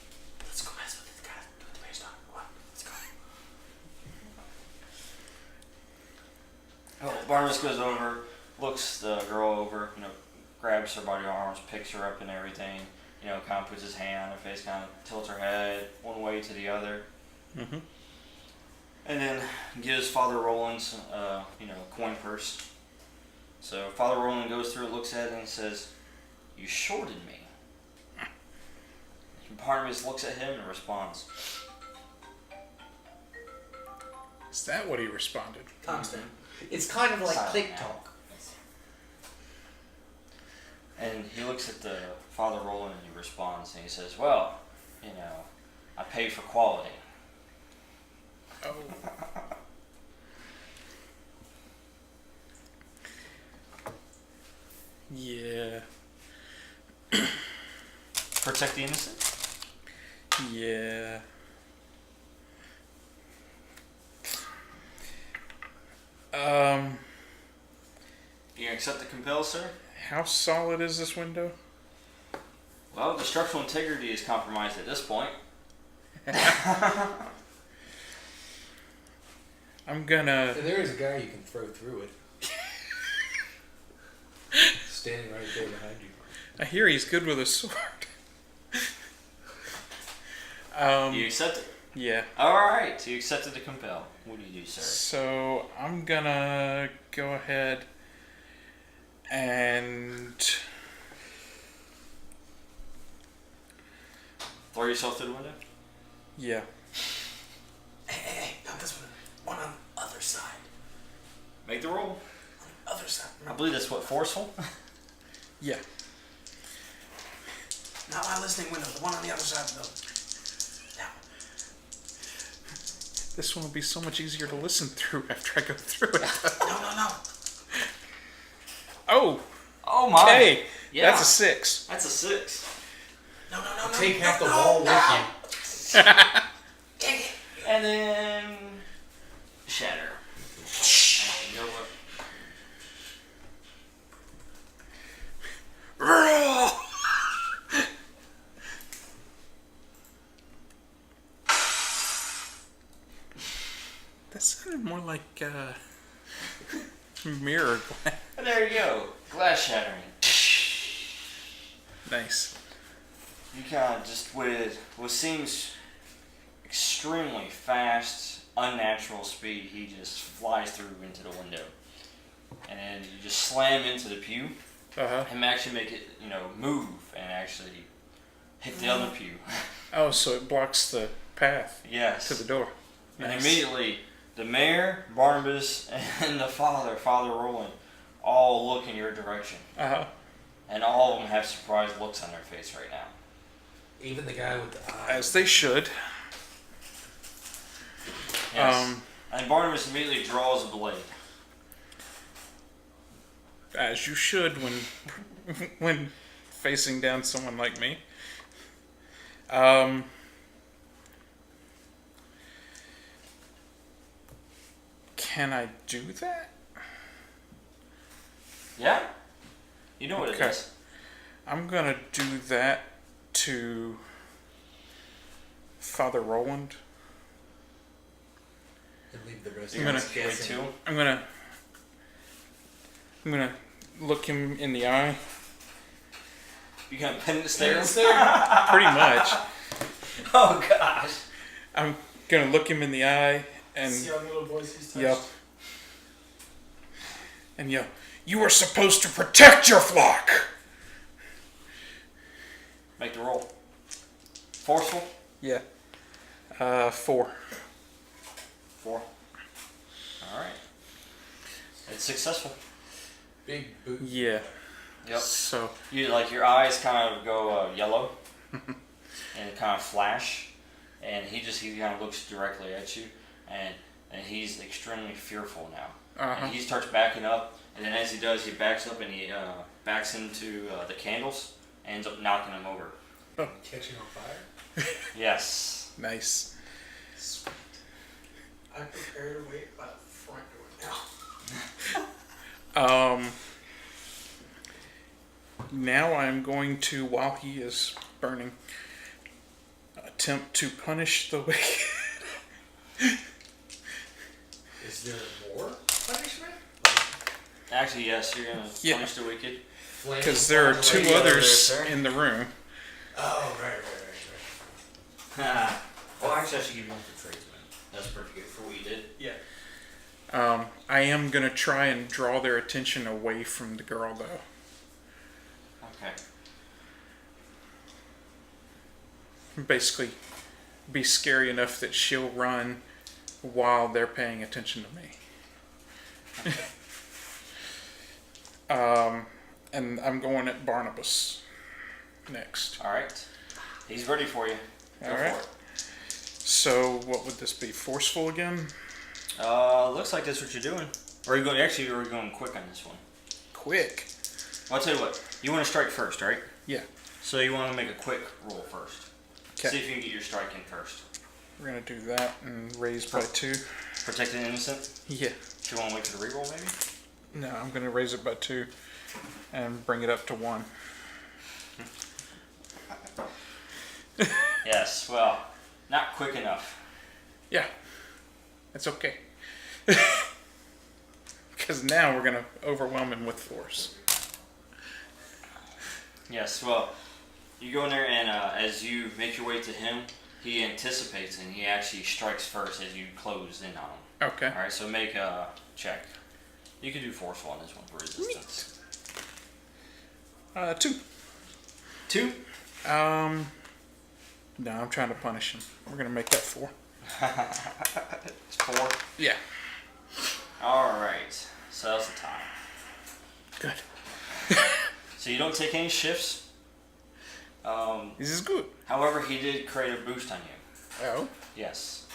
let's go mess with this guy. Do what the mayor's done. Come on, let's go. Oh, Barnabas goes over, looks the girl over, grabs her by the arms, picks her up and everything, kind of puts his hand on her face, kind of tilts her head one way to the other. Mm-hmm. And then gives Father Roland's, coin purse. So Father Roland goes through it, looks at it, and says, you shorted me. And Barnabas looks at him and responds. Is that what he responded? Constant. It's kind of like Silent click now. talk. And he looks at the Father Roland and he responds, and he says, well, I pay for quality. Oh. Yeah. Protect the innocent? Yeah. You accept the compel, sir? How solid is this window? Well, the structural integrity is compromised at this point. I'm gonna. And there is a guy you can throw through it. Standing right there behind you. I hear he's good with a sword. You accept it? Yeah. Alright, so you accepted the compel. What do you do, sir? So I'm gonna go ahead and Throw yourself through the window? yeah. Hey, not this one. One on the other side. Make the roll. On the other side. I believe that's what, forceful? Yeah. Not my listening window. The one on the other side of the building. Now. This one will be so much easier to listen through after I go through it. No. Oh, Oh my! okay. Yeah. That's a 6. That's a 6. No. Take half the wall with you. Dang it. And then shatter. And you know what? That sounded more like mirror glass. And there you go. Glass shattering. Nice. You kind of just with what seems extremely fast, unnatural speed, he just flies through into the window. And then you just slam into the pew Uh-huh. and actually make it, move and actually hit the other pew. Oh, so it blocks the path Yes. to the door. And Nice. immediately, the mayor, Barnabas, and the Father Roland, all look in your direction. Uh-huh. And all of them have surprised looks on their face right now. Even the guy with the eye. As they should. Yes. And Barnabas immediately draws a blade. As you should when facing down someone like me. Can I do that? Yeah? You know what it Okay. is. I'm gonna do that to Father Roland. And leave the rest I'm of gonna- us guessing. Wait, 2. I'm gonna look him in the eye. You gonna pin the stairs? Pretty much. Oh gosh. I'm gonna look him in the eye and See how the little voice he's touched? yell. And yell, "You were supposed to protect your flock!" Make the roll. Forceful? Yeah. 4. 4. Alright. It's successful. Big boot. Yeah. Yep. So, You like your eyes kind of go yellow and kind of flash, and he kind of looks directly at you, and he's extremely fearful now. And he starts backing up, and then as he does, he backs up and he backs into the candles and ends up knocking them over. Catching on fire. Yes. nice. Sweet. I prepare to wait by the front door now. Now I'm going to, while he is burning, attempt to punish the wicked. Is there more punishment? Actually, yes, you're going to Yeah. punish the wicked. Because there are 2 lady over there, others sir. in the room. Oh, right. Well, actually, I should give you one for tradesman. That's pretty good for what you did. Yeah. I am going to try and draw their attention away from the girl, though. Okay. Basically, be scary enough that she'll run while they're paying attention to me. And I'm going at Barnabas next. Alright. He's ready for you. Go Alright. for it. So, what would this be? Forceful again? Looks like that's what you're doing. Or are you going? Actually, are we going quick on this one? Quick. Well, I'll tell you what. You want to strike first, right? Yeah. So you want to make a quick roll first. Okay. See if you can get your strike in first. We're going to do that and raise by 2. Protect an innocent. Yeah. Do you want to wait for the reroll, maybe? No, I'm going to raise it by 2 and bring it up to 1. Yes. Well, not quick enough. Yeah. It's okay. Because now we're going to overwhelm him with force. Yes. Well, you go in there and as you make your way to him, he anticipates and he actually strikes first as you close in on him. Okay. All right. So make a check. You can do forceful on this one for resistance. 2. 2. No, I'm trying to punish him. We're going to make that 4. It's 4. Yeah. All right. So that's the time. Good. So you don't take any shifts. This is good. However, he did create a boost on you. Oh. Yes.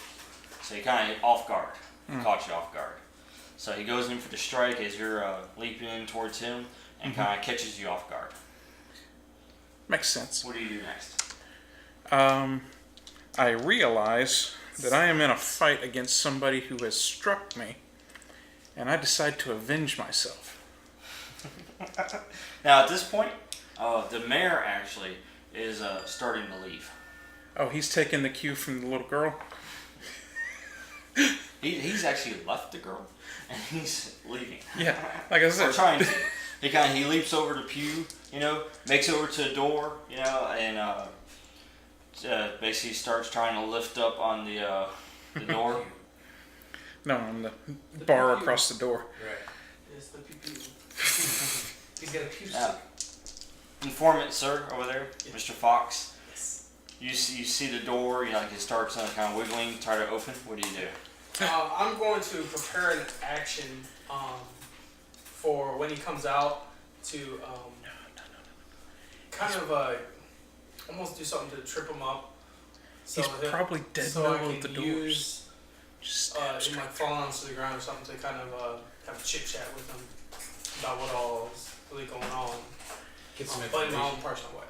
So he kind of off guard. He caught you off guard. So he goes in for the strike as you're leaping in towards him and kind of catches you off guard. Makes sense. What do you do next? I realize that I am in a fight against somebody who has struck me, and I decide to avenge myself. Now at this point, the mayor actually is starting to leave. Oh, he's taking the cue from the little girl? He's actually left the girl and he's leaving. Yeah, like I Or said. trying to. He leaps over the pew, makes it over to the door, and basically starts trying to lift up on the door. No, on the bar across the door. Right. It's the pew. He's got a pew Yeah. stick. Informant, sir, over there, Mr. Fox. Yes. You see the door, it starts kind of wiggling, try to open. What do you do? I'm going to prepare an action for when he comes out to kind of almost do something to trip him up. So He's that- probably dead so I middle can of the doors. use Just him stab like falling onto the ground or something to kind of have a chit chat with him about what all is really going on. Get some But in my information. own personal way,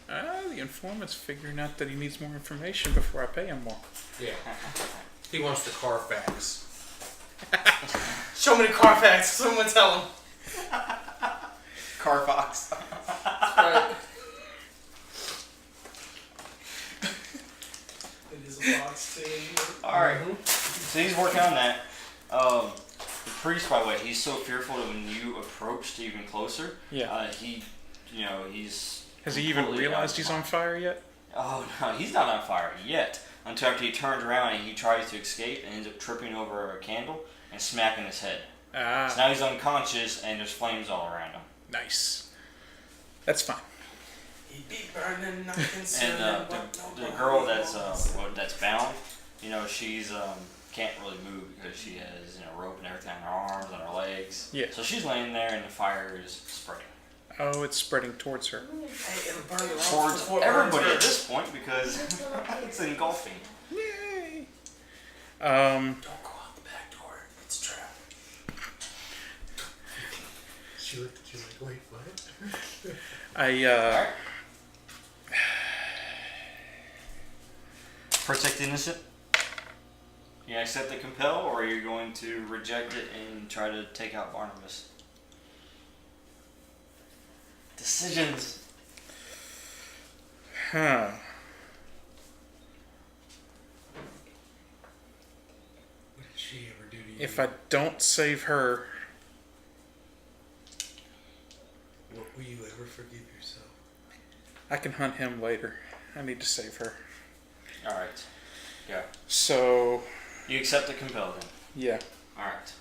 though. The informant's figuring out that he needs more information before I pay him more. Yeah. He wants the Carfax. Show me the Carfax. Someone tell him. Carfox. Right. It is a box too. Alright. So he's working on that. The priest, by the way, he's so fearful that when you approach to even closer, Yeah. he's... Has he even completely realized he's on fire yet? Oh no, he's not on fire yet. Until after he turns around and he tries to escape and ends up tripping over a candle and smacking his head. So Ah, now he's unconscious and there's flames all around him. nice. That's fine. He be burning, not concerned. And the girl that's bound, she's can't really move because she has rope and everything on her arms and her legs. Yeah. So she's laying there and the fire is spreading Oh, it's spreading towards her. Hey, it'll burn it off towards before it burns everybody her. at this point because it's engulfing. Yay! Don't go out the back door. It's a trap. She looked at you like, wait, what? Alright. Protect the innocent. You accept the compel, or are you going to reject it and try to take out Barnabas? Decisions. Huh. What did she ever do to you? If I don't save her, What will you ever forgive yourself? I can hunt him later. I need to save her. Alright. Yeah. So, You accept the compel then. yeah. Alright.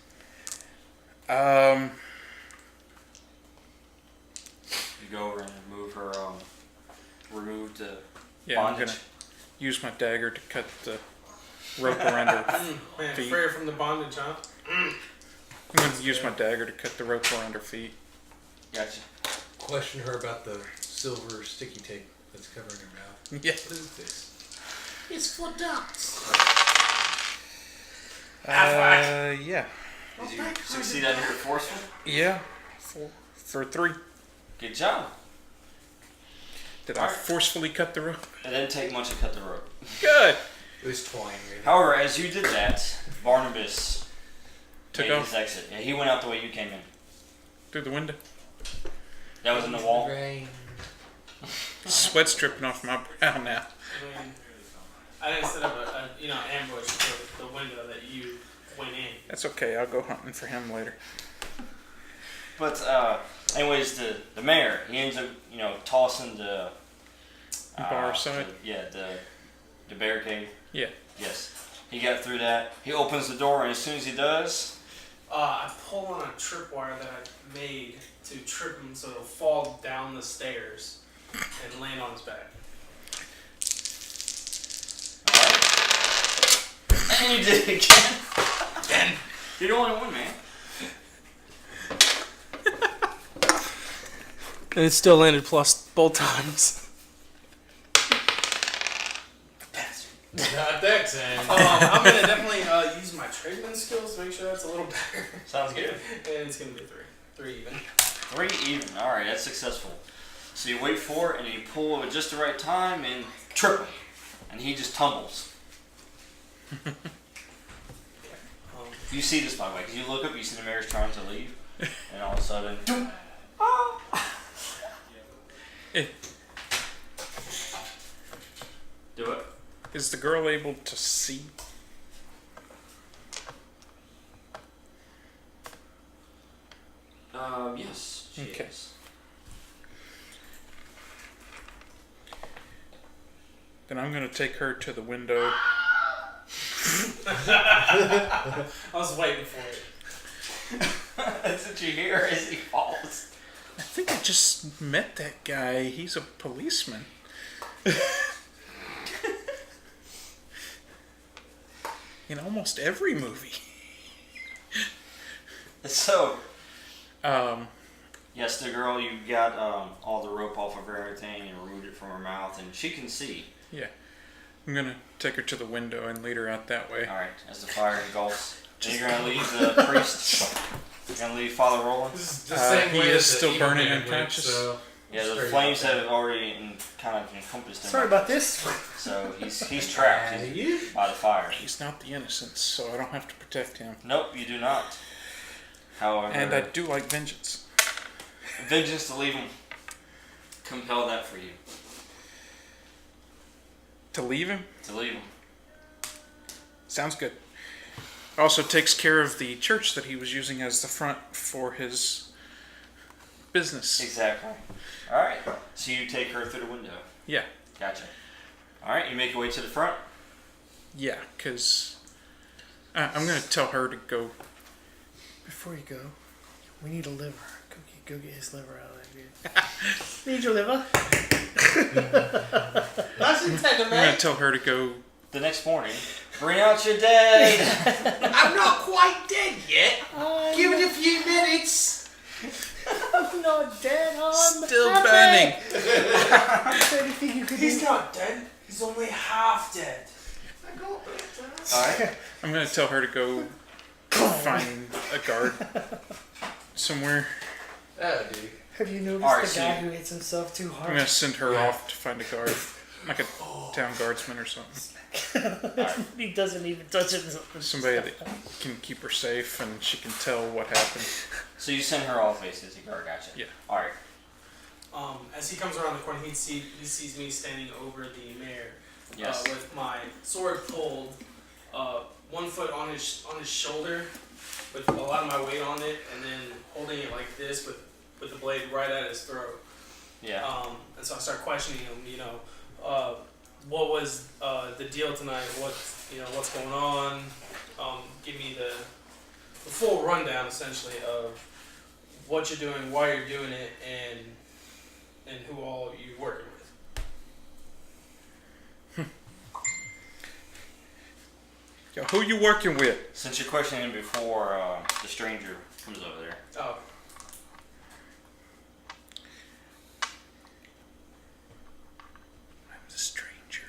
You go over and remove the Yeah, I'm bondage. gonna use my dagger to cut the rope around her. Man, Feet. free her from the bondage, huh? I'm gonna use my dagger to cut the rope around her feet. Gotcha. Question her about the silver sticky tape that's covering her mouth. Yeah. What is this? It's for ducks. Yeah. Did you succeed at your forceful? Yeah. For 3. Good job. Did I forcefully cut the rope? It didn't take much to cut the rope. Good. It was twine, really. However, as you did that, Barnabas Took made off his exit. Yeah, he went out the way you came in. through the window. That was in the wall. Rain. Sweat's dripping off my brow now. I mean, I didn't set up a ambush for the window that you went in. That's okay. I'll go hunting for him later. But anyways, the mayor, he ends up tossing the Bar side? the barricade. Yeah. Yes. He got through that. He opens the door, and as soon as he does, I pull on a tripwire that I made to trip him so he'll fall down the stairs and land on his back. and you did it again. You're the only one, man. And it still landed plus both times. Not that time. I'm gonna definitely use my tradesman skills to make sure that's a little better. Sounds good. And it's gonna be 3. 3 even. 3 even. All right, that's successful. So you wait for it, and you pull at just the right time, and trip him, and he just tumbles. You see this, by the way, because you look up, you see the mayor's trying to leave, and all of a sudden, do it. Is the girl able to see? Yes. She Okay. is. Then I'm gonna take her to the window. I was waiting for it. That's what you hear as he falls. I think I just met that guy. He's a policeman. In almost every movie. So, Yes, the girl, you got all the rope off of her and everything and removed it from her mouth, and she can see. Yeah. I'm gonna take her to the window and lead her out that way. Alright, as the fire engulfs. Then you're going to leave the priest. You're going to leave Father Roland. This is the same he way is that still the evil burning man unconscious. went, so Yeah, the straight flames up. have already kind of encompassed him. Sorry about this. So he's trapped by the fire. He's not the innocent, so I don't have to protect him. Nope, you do not. However, And I do like vengeance. vengeance to leave him. Compel that for you. To leave him? To leave him. Sounds good. Also takes care of the church that he was using as the front for his business. Exactly. Alright, so you take her through the window. Yeah. Gotcha. Alright, you make your way to the front. Yeah, because I'm going to tell her to go. Before you go, we need a liver. Go get his liver out of there, dude. Need your liver? That's intended, I'm going man. to tell her to go. The next morning, bring out your dead! I'm not quite dead yet. Give it a few minutes. I'm not dead. I'm Still happy. burning. Is there anything you could He's do? not dead. He's only half dead. I got better. Alright. I'm going to tell her to go find a guard somewhere. Oh, dude. Have you noticed Alright, the so guy you- who hits himself too I'm hard? going to send her off to find a guard. Like a town guardsman or something. He doesn't even touch himself. Somebody that can keep her safe and she can tell what happened. So you send her off basically. Gotcha. Yeah. Alright. As he comes around the corner, he sees me standing over the mayor Yes. with my sword pulled, 1 foot on his shoulder, with a lot of my weight on it, and then holding it like this with the blade right at his throat. Yeah. And so I start questioning him. What was the deal tonight? What's going on? Give me the full rundown essentially of what you're doing, why you're doing it, and who all you're working with. Yo, who you working with? Since you're questioning him before the stranger comes over there. Oh, I'm the stranger.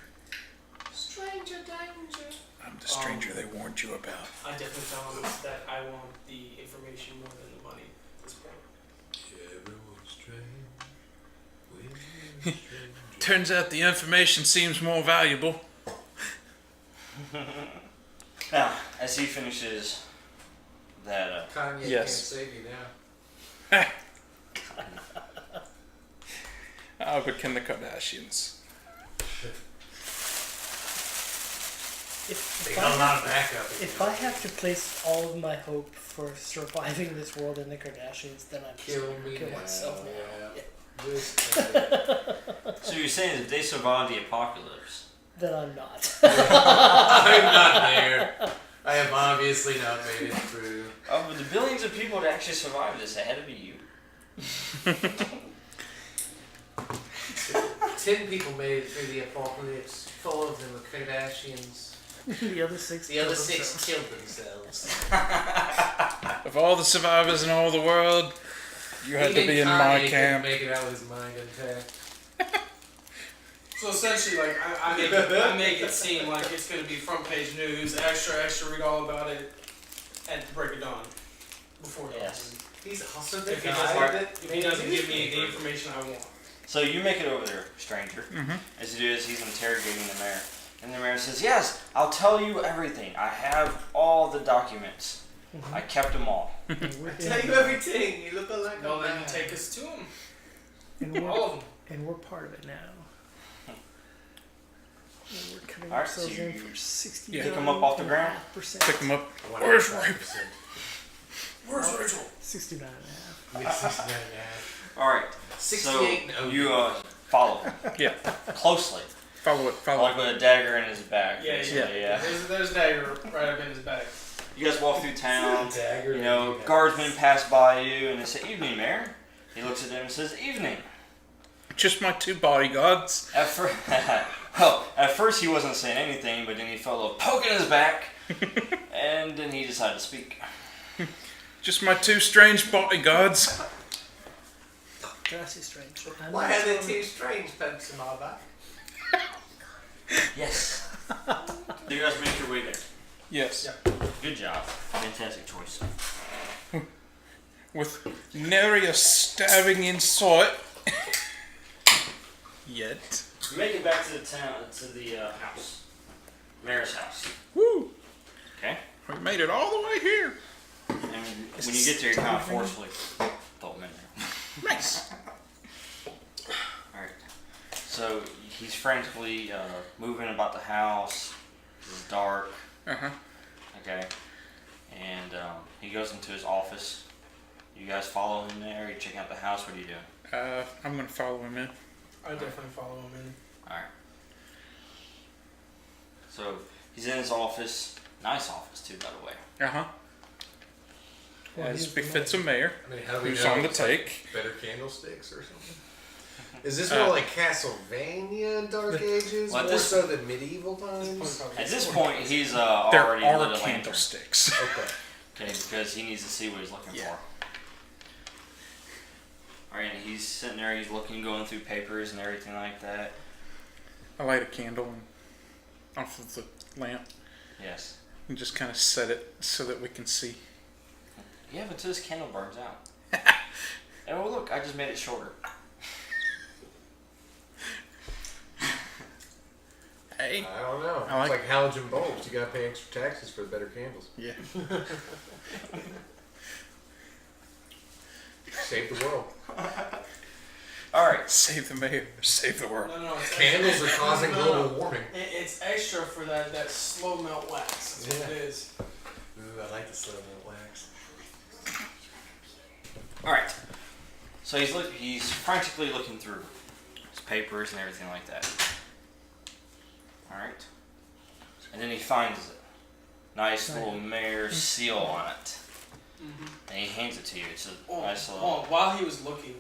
Stranger danger. I'm the stranger they warned you about. I definitely tell him that I want the information more than the money at this point. Turns out the information seems more valuable. Now, as he finishes that, Kanye Yes. can't save you now. Oh, but can the Kardashians? If They I got a have- lot of backup. If I have to place all of my hope for surviving this world in the Kardashians, then I'm just Kill gonna me kill now, myself now. yeah. Yeah. so you're saying that they survived the apocalypse. Then I'm not. I'm not there. I have obviously not made it through. Of the billions of people that actually survived this, it had to be you. 10 people made it through the apocalypse. 4 of them were Kardashians. The other 6 The other killed 6 themselves. killed themselves. Of all the survivors in all the world, you had to Even be in Kanye my couldn't camp. make it out with his mind intact. So essentially, like I make it seem like it's going to be front page news, extra, read all about it at the break of dawn, before dawn. Yes. He's also the If he guy doesn't, that if he doesn't give me the information I want. So you make it over there, stranger. As you do is he's interrogating the mayor. And the mayor says, yes, I'll tell you everything. I have all the documents. I kept them all. tell you everything. You look like Well, a then man. you take us to him, And all of them. we're part of it now. And we're cutting Alright, so ourselves in you for 60. pick 'em up off the ground? Pick them up. Where's Where's Rachel? 69 and a half. 69.5. Alright. 68 and So over. you follow him Yeah, closely. follow it. Like with a dagger in his back. Yeah. basically, yeah. There's a dagger right up in his bag. You guys walk through town. Dagger You know, in the guardsmen pass by you and they say, evening, mayor. He looks at them and says, evening. Just my 2 bodyguards. At first he wasn't saying anything, but then he felt a little poke in his back, and then he decided to speak. Just my 2 strange bodyguards. Grassy strange. Why are there two strange pets in my back? Yes. Do you guys make your way there? Yes. Good job. Fantastic choice. With nary a stabbing in sight. Yet. You make it back to the town, to the house. Mayor's house. Woo! Okay? We made it all the way here. And when you get there, you kind of forcefully throw him in there. Nice. Alright. So he's frantically moving about the house. It's dark. Uh-huh. Okay. And he goes into his office. You guys follow him there? You check out the house? What are you doing? I'm gonna follow him in. I definitely follow him in. Alright. So he's in his office. Nice office too, by the way. Uh-huh. Well, As he's the befits a mayor. I mean, how do we Who's know on the it's, like, take. better candlesticks or something? Is this more like Castlevania in Dark Ages? Well, more this- so than medieval times? At this point, he's There already lit a are lantern. candlesticks. Okay. Okay, because he needs to see what he's looking Yeah. for. Alright, and he's sitting there, he's looking, going through papers and everything like that. I light a candle and off of the lamp Yes. and just kind of set it so that we can see. Yeah, but until this candle burns out. And well, look, I just made it shorter. Hey. I don't know. I It's like- like halogen bulbs. You gotta pay extra taxes for the better candles. Yeah. Save the world. Alright. Save the mayor. Save the world. No, it's Candles are causing global warming. It's extra for that slow melt wax. That's what it is. Ooh, I like the slow melt wax. Alright. So he's frantically looking through his papers and everything like that. Alright. And then he finds it. Nice little mayor seal on it. And he hands it to you. It's a nice little... While he was looking,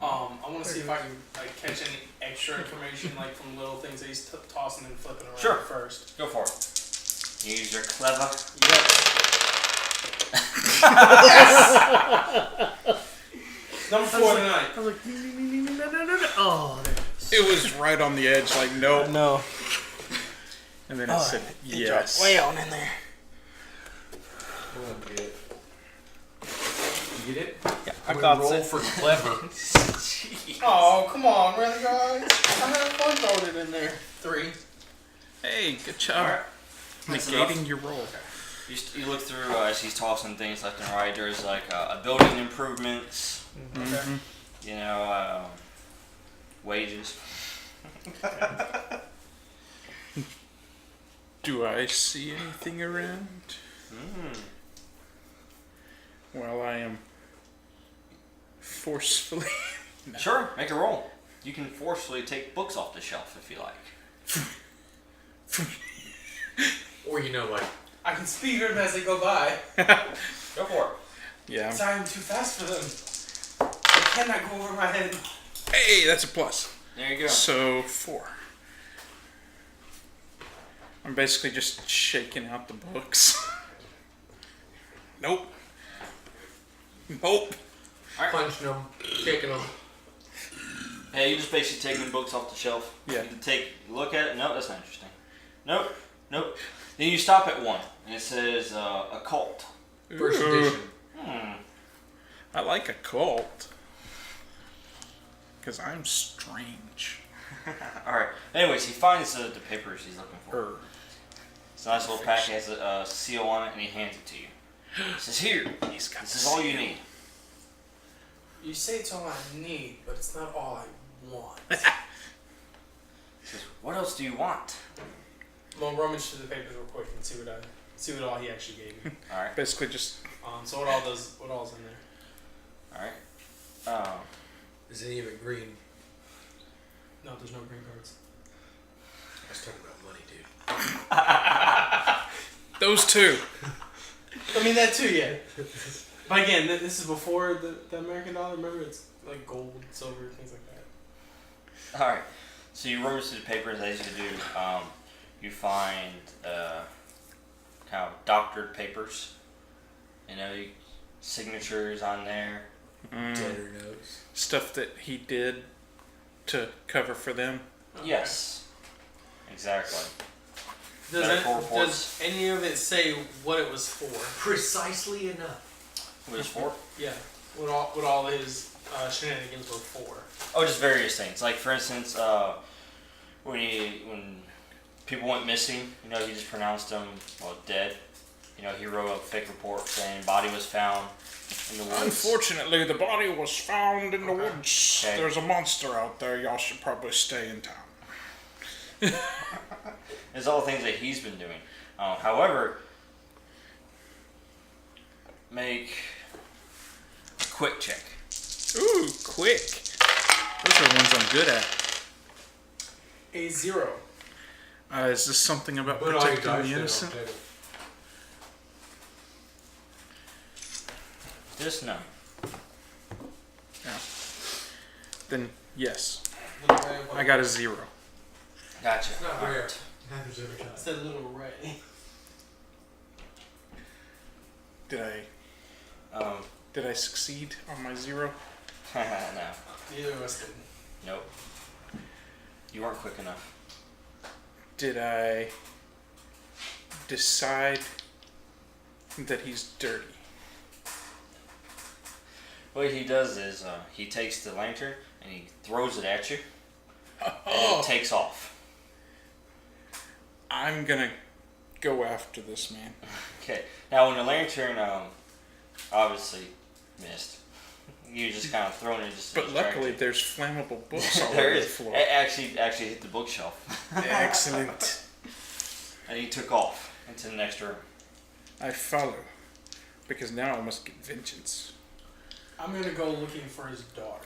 I want to see if I can like catch any extra information like from little things that he's tossing and flipping around Sure. first. Go for it. You use your clever. Number 4 tonight. I was like, no. Oh, there it is. It was right on the edge, like, nope. No. And then it said, It dropped yes. way on in there. Oh, get it. You get it? Yeah, I got roll for clever. Oh, come on, really, guys? I had fun throwing it in there. 3. Hey, good job. Alright. That's Negating enough. your roll. You look through as he's tossing things left and right. There's like a building improvements, Mm-hmm. you know, wages. Do I see anything around? While I am forcefully... No. Sure, make a roll. You can forcefully take books off the shelf if you like. Or, like, I can speed them as they go by. Go for it. Yeah. Sorry, I'm too fast for them. I cannot go over my head. Hey, that's a plus. There you go. So, 4. I'm basically just shaking out the books. Nope. Nope. punching them, kicking them. Hey, you just basically taking books off the shelf. Yeah. You look at it. No, that's not interesting. Nope. Then you stop at one, and it says occult. First Ooh. edition. I like a cult. Because I'm strange. Alright. Anyways, he finds the papers he's looking for. It's a nice little pack. It has a seal on it, and he hands it to you. He says, here, He's got this is all you need. You say it's all I need, but it's not all I want. He says, what else do you want? I'm gonna rummage through the papers real quick and see what all he actually gave me. Alright. Basically just... So what all's in there? Alright. Is any of it green? No, there's no green cards. I was talking about money, dude. Those two. I mean that too, yeah. But again, this is before the American dollar. Remember, it's like gold, silver, things like that. Alright. So you rummage through the papers as you do. You find kind of doctored papers. You know, signatures on there. Deader knows. Stuff that he did to cover for them. Yes. Exactly. Does Reports. any of it say what it was for? Precisely enough. What is for? Yeah. What all his shenanigans were for? Oh, just various things. Like for instance, when people went missing, he just pronounced them dead. He wrote a fake report saying body was found in the woods. Unfortunately, the body was found in the woods. Okay. There's a monster out there. Y'all should probably stay in town. It's all the things that he's been doing. However, make a quick check. Ooh, quick. Those are ones I'm good at. A 0. Is this something about Put all your protecting dice the there on innocent? the table. Just no. Then yes. I I got a 0. Gotcha. It's not rare. It happens every time. said little Ray. Did I succeed on my 0? No. Neither of us did. Nope. You weren't quick enough. Did I decide that he's dirty? What he does is he takes the lantern and he throws it at you, and Oh, it takes off. I'm gonna go after this man. Okay. Now, when the lantern obviously missed, you just kind of thrown it just. to But distract luckily, you. there's flammable books all There over the is. floor. It actually hit the bookshelf, Excellent. and he took off into the next room. I follow, because now I must get vengeance. I'm gonna go looking for his daughter.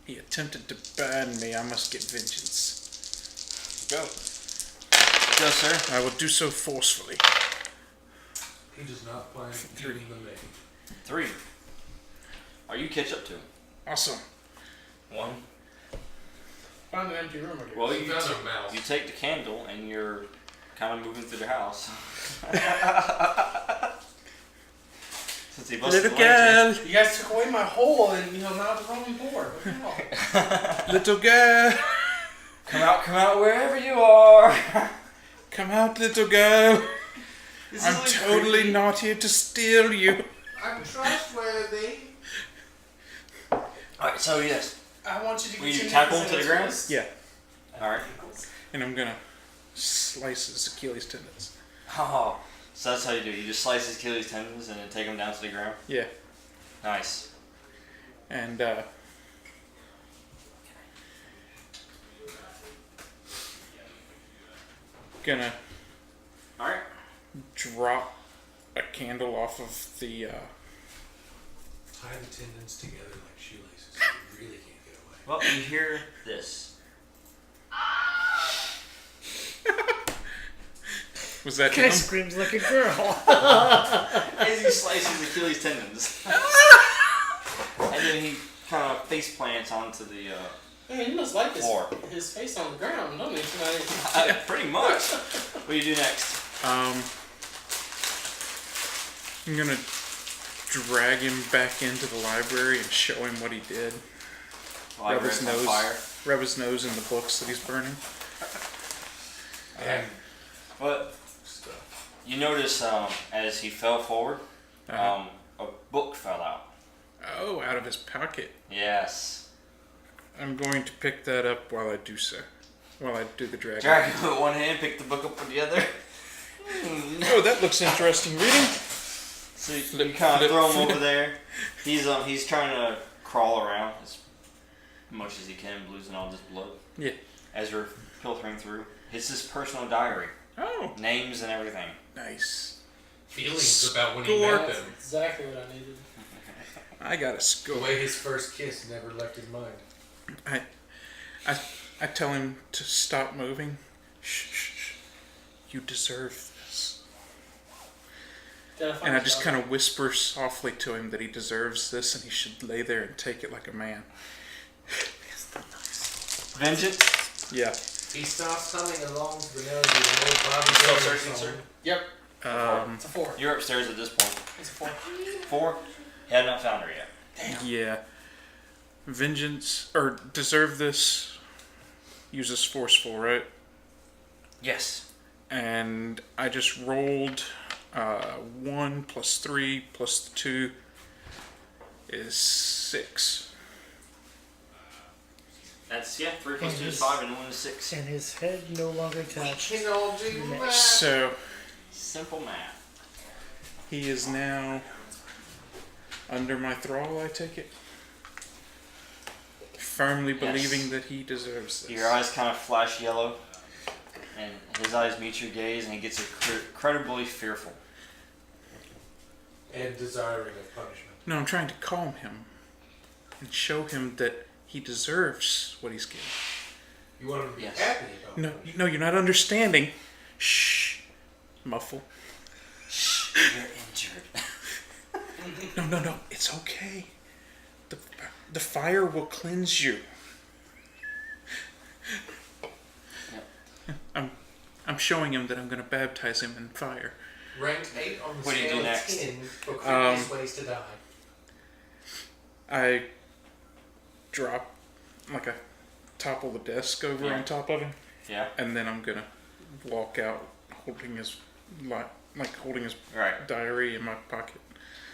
He attempted to burn me. I must get vengeance. Go, sir. I will do so forcefully. He does not plan to even the making. 3. Are you catch up to him? Awesome. 1. Found an empty room again. Well, He you found a mouse. you take the candle and you're kind of moving through the house. Since he busted Little the lantern. girl, You guys took away my hole, and now it's rolling board. What the hell? little girl, Come out wherever you are. come out, little girl. This I'm is totally creepy. not here to steal you. I'm trustworthy. Alright, so yes. I want you to Will get you your tackle knickers him to in the his ground? face. Yeah, Alright. and I'm gonna slice his Achilles tendons. Oh, so that's how you do it. You just slice his Achilles tendons and then take him down to the ground. Yeah, Nice. and gonna Alright. drop a candle off of the. Tie the tendons together like shoelaces. You really can't get away. Well, you hear this. Was that Kind him? of screams like a girl. As he slices Achilles tendons. And then he kind of face plants onto the Man, you must like floor. his face on the ground, don't you? Pretty much. What do you do next? I'm gonna drag him back into the library and show him what he did. The library's on fire. Rub his nose in the books that he's burning. And But stuff. you notice as he fell forward, Uh-huh. a book fell out. Oh, out of his pocket. Yes. I'm going to pick that up while I do so. While I do the dragging. Drag him with one hand, pick the book up with the other. Oh, that looks interesting reading. So you Flip, kind of flip, throw him flip. over there. He's trying to crawl around as much as he can, losing all this blood. Yeah. As you're filtering through, it's his personal diary, Oh, names and everything. nice. Feelings about when he Score. met That's them. exactly what I needed. I got a The score. way his first kiss never left his mind. I tell him to stop moving. Shh, shh, shh. You deserve this. And I just kind of whisper softly to him that he deserves this and he should lay there and take it like a man. Vengeance. Yeah. He stops humming along to the melody of an old Bobby Still Brothers searching, song. sir. Yep, it's a 4. You're upstairs at this point. It's a 4. 4. You have not found her yet. Damn. Yeah. Vengeance, or deserve this, uses forceful, right? Yes. And I just rolled 1 plus 3 plus 2 is 6. That's 3 plus And 2 is his- 5 and 1 is 6. And his head no longer We attached. can all do Matt. that. So Simple math. he is now under my thrall, I take it? Firmly Yes. believing that he deserves this. Your eyes kind of flash yellow, and his eyes meet your gaze, and he gets incredibly fearful. And desiring of punishment. No, I'm trying to calm him and show him that he deserves what he's getting. You want him to be Yes. happy about No, punishment. no, you're not understanding. Shh. Muffle. Shh, you're injured. No. It's okay. The fire will cleanse you. Yep. I'm showing him that I'm going to baptize him in fire. Ranked 8 on the What do you scale do of next? 10 for quickest ways to die. I drop, like I topple the desk over Yeah. on top of him, Yeah. and then I'm going to walk out holding his, holding his Right. diary in my pocket.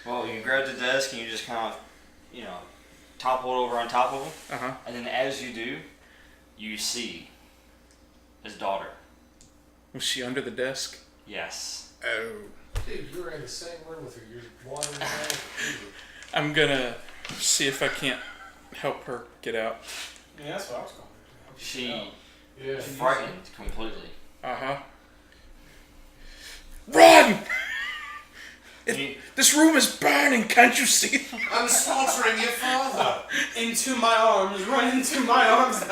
Well, you grab the desk and you just kind of, topple it over on top of him, Uh-huh. and then as you do, you see his daughter. Was she under the desk? Yes. Oh. Dude, you were in the same room with her. You're wandering around. I'm going to see if I can't help her get out. Yeah, that's what I was going to do. She Yeah. frightened completely. Uh-huh. Run! You- This room is burning, can't you see? I'm slaughtering your father. Into my arms, run into my arms.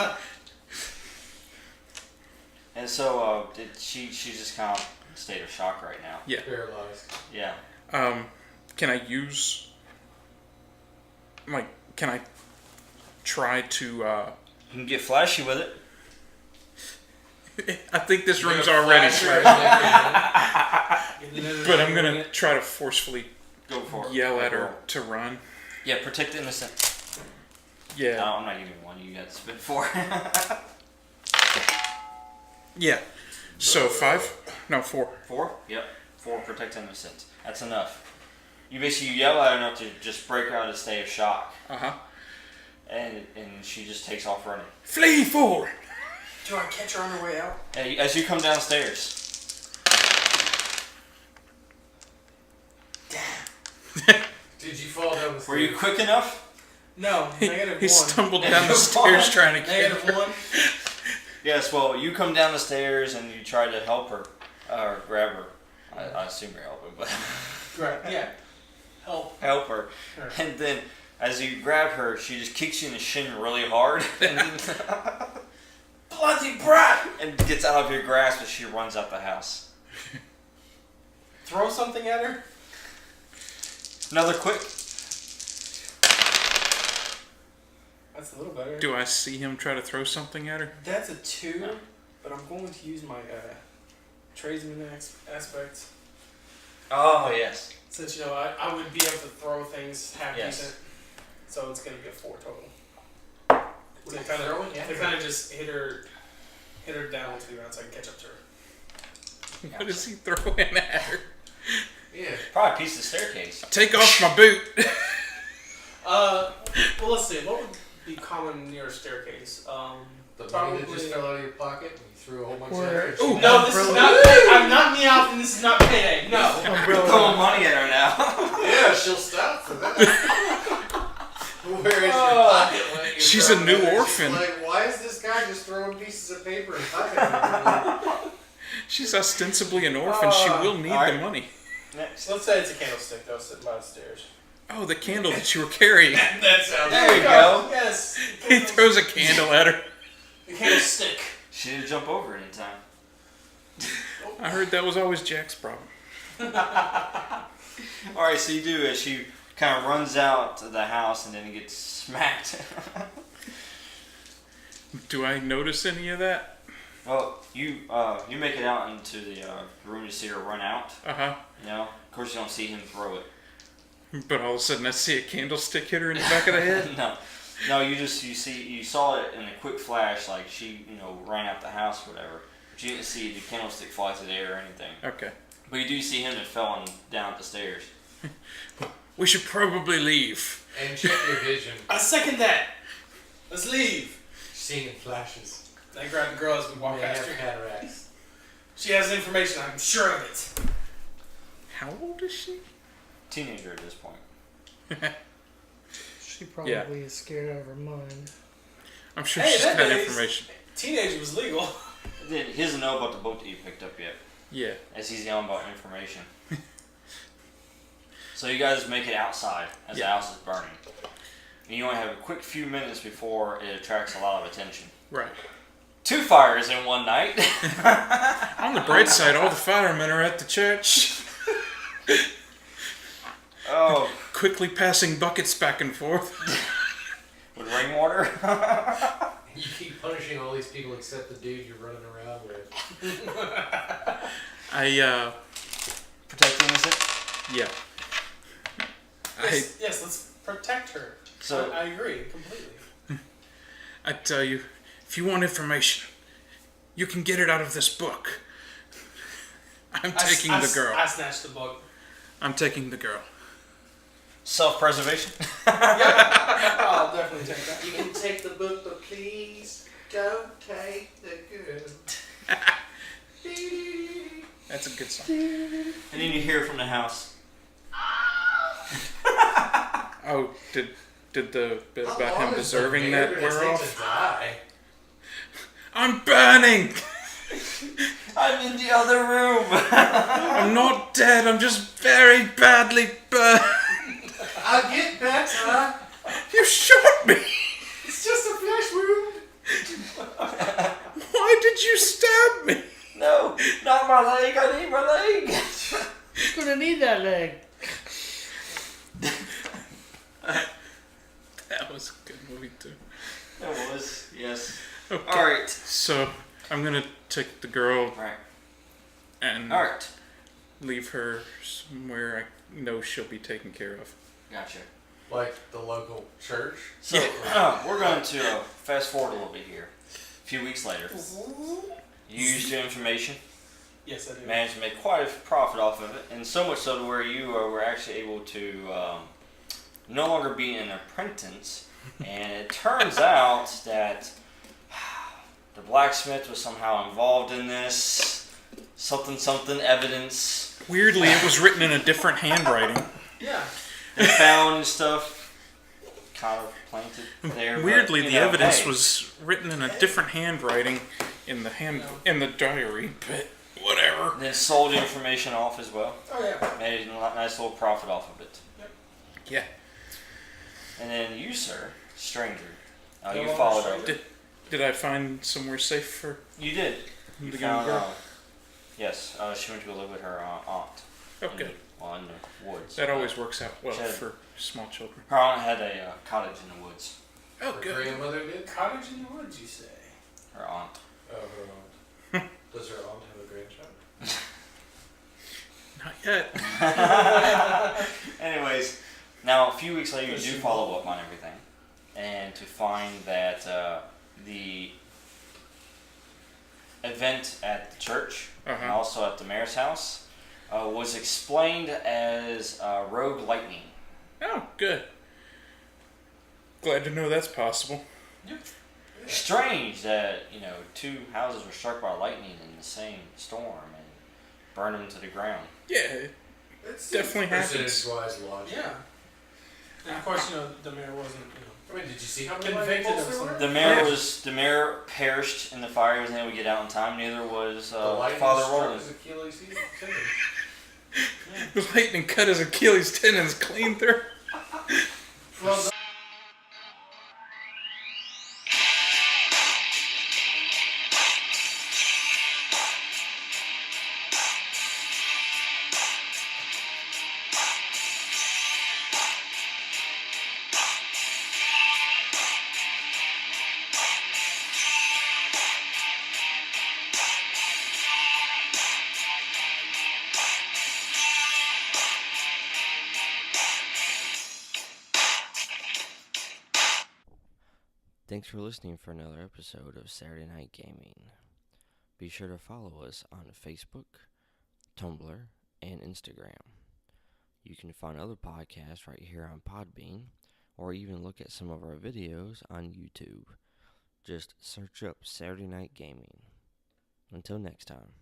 And so, she's just kind of in a state of shock right now. Yeah. Paralyzed. Yeah. Can I use, can I try to, You can get flashy with it. I think this You're room's gonna already flash her flashed, and everything. but I'm gonna try to forcefully Go for it. yell at Go her for it. to run. Yeah, protect the innocent. Yeah. No, I'm not giving one. You got to spit 4. Yeah. So 5? No, 4. 4? Yep. 4 protect the innocent. That's enough. You basically yell at her enough to just break her out of a state of shock, Uh-huh. and she just takes off running. Flee forward! Do I catch her on her way out? As you come downstairs, Did you fall down the stairs? were you quick enough? No, negative He 1. stumbled down the Negative stairs 1. trying to get Negative her. 1. Yes. Well, you come down the stairs and you try to help her or grab her. I assume you're helping, but Right, yeah. Help. help her. Her. And then, as you grab her, she just kicks you in the shin really hard Bloody brat! and gets out of your grasp as she runs out the house. Throw something at her? Another quick. That's a little better. Do I see him try to throw something at her? That's a 2, No. but I'm going to use my tradesman aspect. Oh yes. Since, I would be able to throw things half Yes. decent. So it's going to be a 4 total. What To are you kind throwing of, at to her? kind of just hit her down to the ground so I can catch up to her. What is he throwing at her? Yeah. Probably a piece of staircase. Take off my boot! Well, let's see. What would be common near a staircase? The money Probably. that just fell out of your pocket and you threw a whole bunch Or- of it. Ooh. No, this is not. I'm not meowing, and this is not payday. No. You're Umbrella. throwing money at her now. Yeah, she'll stop for that. Where is your pocket when you're She's a throwing new it? She's orphan. like, why is this guy just throwing pieces of paper and pocket? She's ostensibly an orphan. She will need alright. the money. Next. Let's say it's a candlestick, though, sitting by the stairs. Oh, the candle that you were carrying. That sounds There you go. Yes. He throws a candle at her. The candlestick. She didn't jump over anytime. I heard that was always Jack's problem. Alright, so you do it. She kind of runs out to the house and then gets smacked. Do I notice any of that? Well, you make it out into the room to see her run out. Uh-huh. Of course you don't see him throw it. But all of a sudden I see a candlestick hit her in the back of the head? No, you saw it in a quick flash, like she, ran out the house or whatever. But you didn't see the candlestick fly through the air or anything. Okay. But you do see him that fell down the stairs. We should probably leave. And check your vision. I second that. Let's leave. Seeing in flashes. I grab the girl as we walk They have past her. cataracts. She has information, I'm sure of it. How old is she? Teenager at this point. She probably is scared out of her mind. I'm sure Hey, she's that got days- information. Teenager was legal. He doesn't know about the boat that you picked up yet, Yeah. as he's yelling about information. So you guys make it outside as the house is burning. And you only have a quick few minutes before it attracts a lot of attention. Right. 2 fires in one night. On the bright side, all the firemen are at the church. Oh, Quickly passing buckets back and forth. with rainwater. You keep punishing all these people except the dude you're running around with. Protect innocent. Yeah. Yes, let's protect her. So I agree completely. I tell you, if you want information, you can get it out of this book. I'm taking the girl. I snatched the book. I'm taking the girl. self-preservation. I'll definitely take that. You can take the book, but please don't take the girl. That's a good song. And then you hear from the house. Oh, did the bit about him deserving that wear off? I'm burning! I'm in the other room. I'm not dead, I'm just very badly burned. I'll get better. You shot me! It's just a flesh wound. Why did you stab me? No, not my leg. I need my leg. You're gonna need that leg. That was a good movie too. It was, yes. Okay. Alright. So, I'm gonna take the girl Right. and Alright. leave her somewhere I know she'll be taken care of. Gotcha. Like the local church. So, we're going to fast forward a little bit here. A few weeks later. You used your information. Yes, I do. Managed to make quite a profit off of it. And so much so to where you were actually able to no longer be an apprentice. And it turns out that the blacksmith was somehow involved in this. Something evidence. Weirdly, it was written in a different handwriting. Yeah. And found stuff kind of planted there. Weirdly, but, the evidence hey, was written in a different handwriting in the in the diary, but whatever. Then sold information off as well. Oh yeah. Made a nice little profit off of it. Yeah. And then you, sir, stranger, No you longer followed stranger? over. Did I find somewhere safe for You did. the You young found, girl? yes, she went to go live with her aunt. Okay. In the woods. That always works out well Sure. for small children. Her aunt had a cottage in the woods. Oh, Her good. grandmother did? Cottage in the woods, you say? Her aunt. Oh, her aunt. Does her aunt have a grandchild? Not yet. Anyways, now a few weeks later you do follow up on everything. And to find that the event at the church and Uh-huh. also at the mayor's house was explained as rogue lightning. Oh, good. Glad to know that's possible. Strange that, 2 houses were struck by lightning in the same storm and burned them to the ground. Yeah, It's definitely happens. percentage-wise logic. Yeah. And of course, the mayor wasn't, I mean, did you see how many Convicted lightning of bolts there were? something. The mayor perished in the fire. He wasn't able to get out in time. Neither was The lightning Father struck Roland. his Achilles tendon. The lightning cut his Achilles tendons clean through. Well, Thanks for listening for another episode of Saturday Night Gaming. Be sure to follow us on Facebook, Tumblr, and Instagram. You can find other podcasts right here on Podbean, or even look at some of our videos on YouTube. Just search up Saturday Night Gaming. Until next time.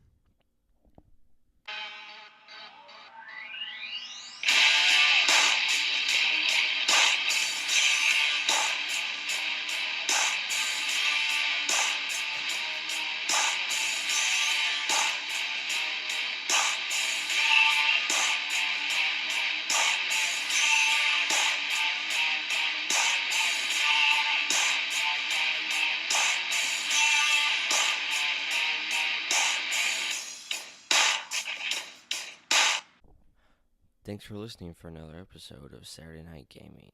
Thanks for listening for another episode of Saturday Night Gaming.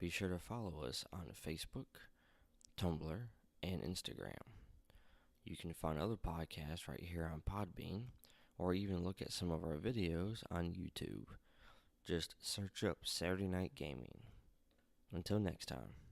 Be sure to follow us on Facebook, Tumblr, and Instagram. You can find other podcasts right here on Podbean, or even look at some of our videos on YouTube. Just search up Saturday Night Gaming. Until next time.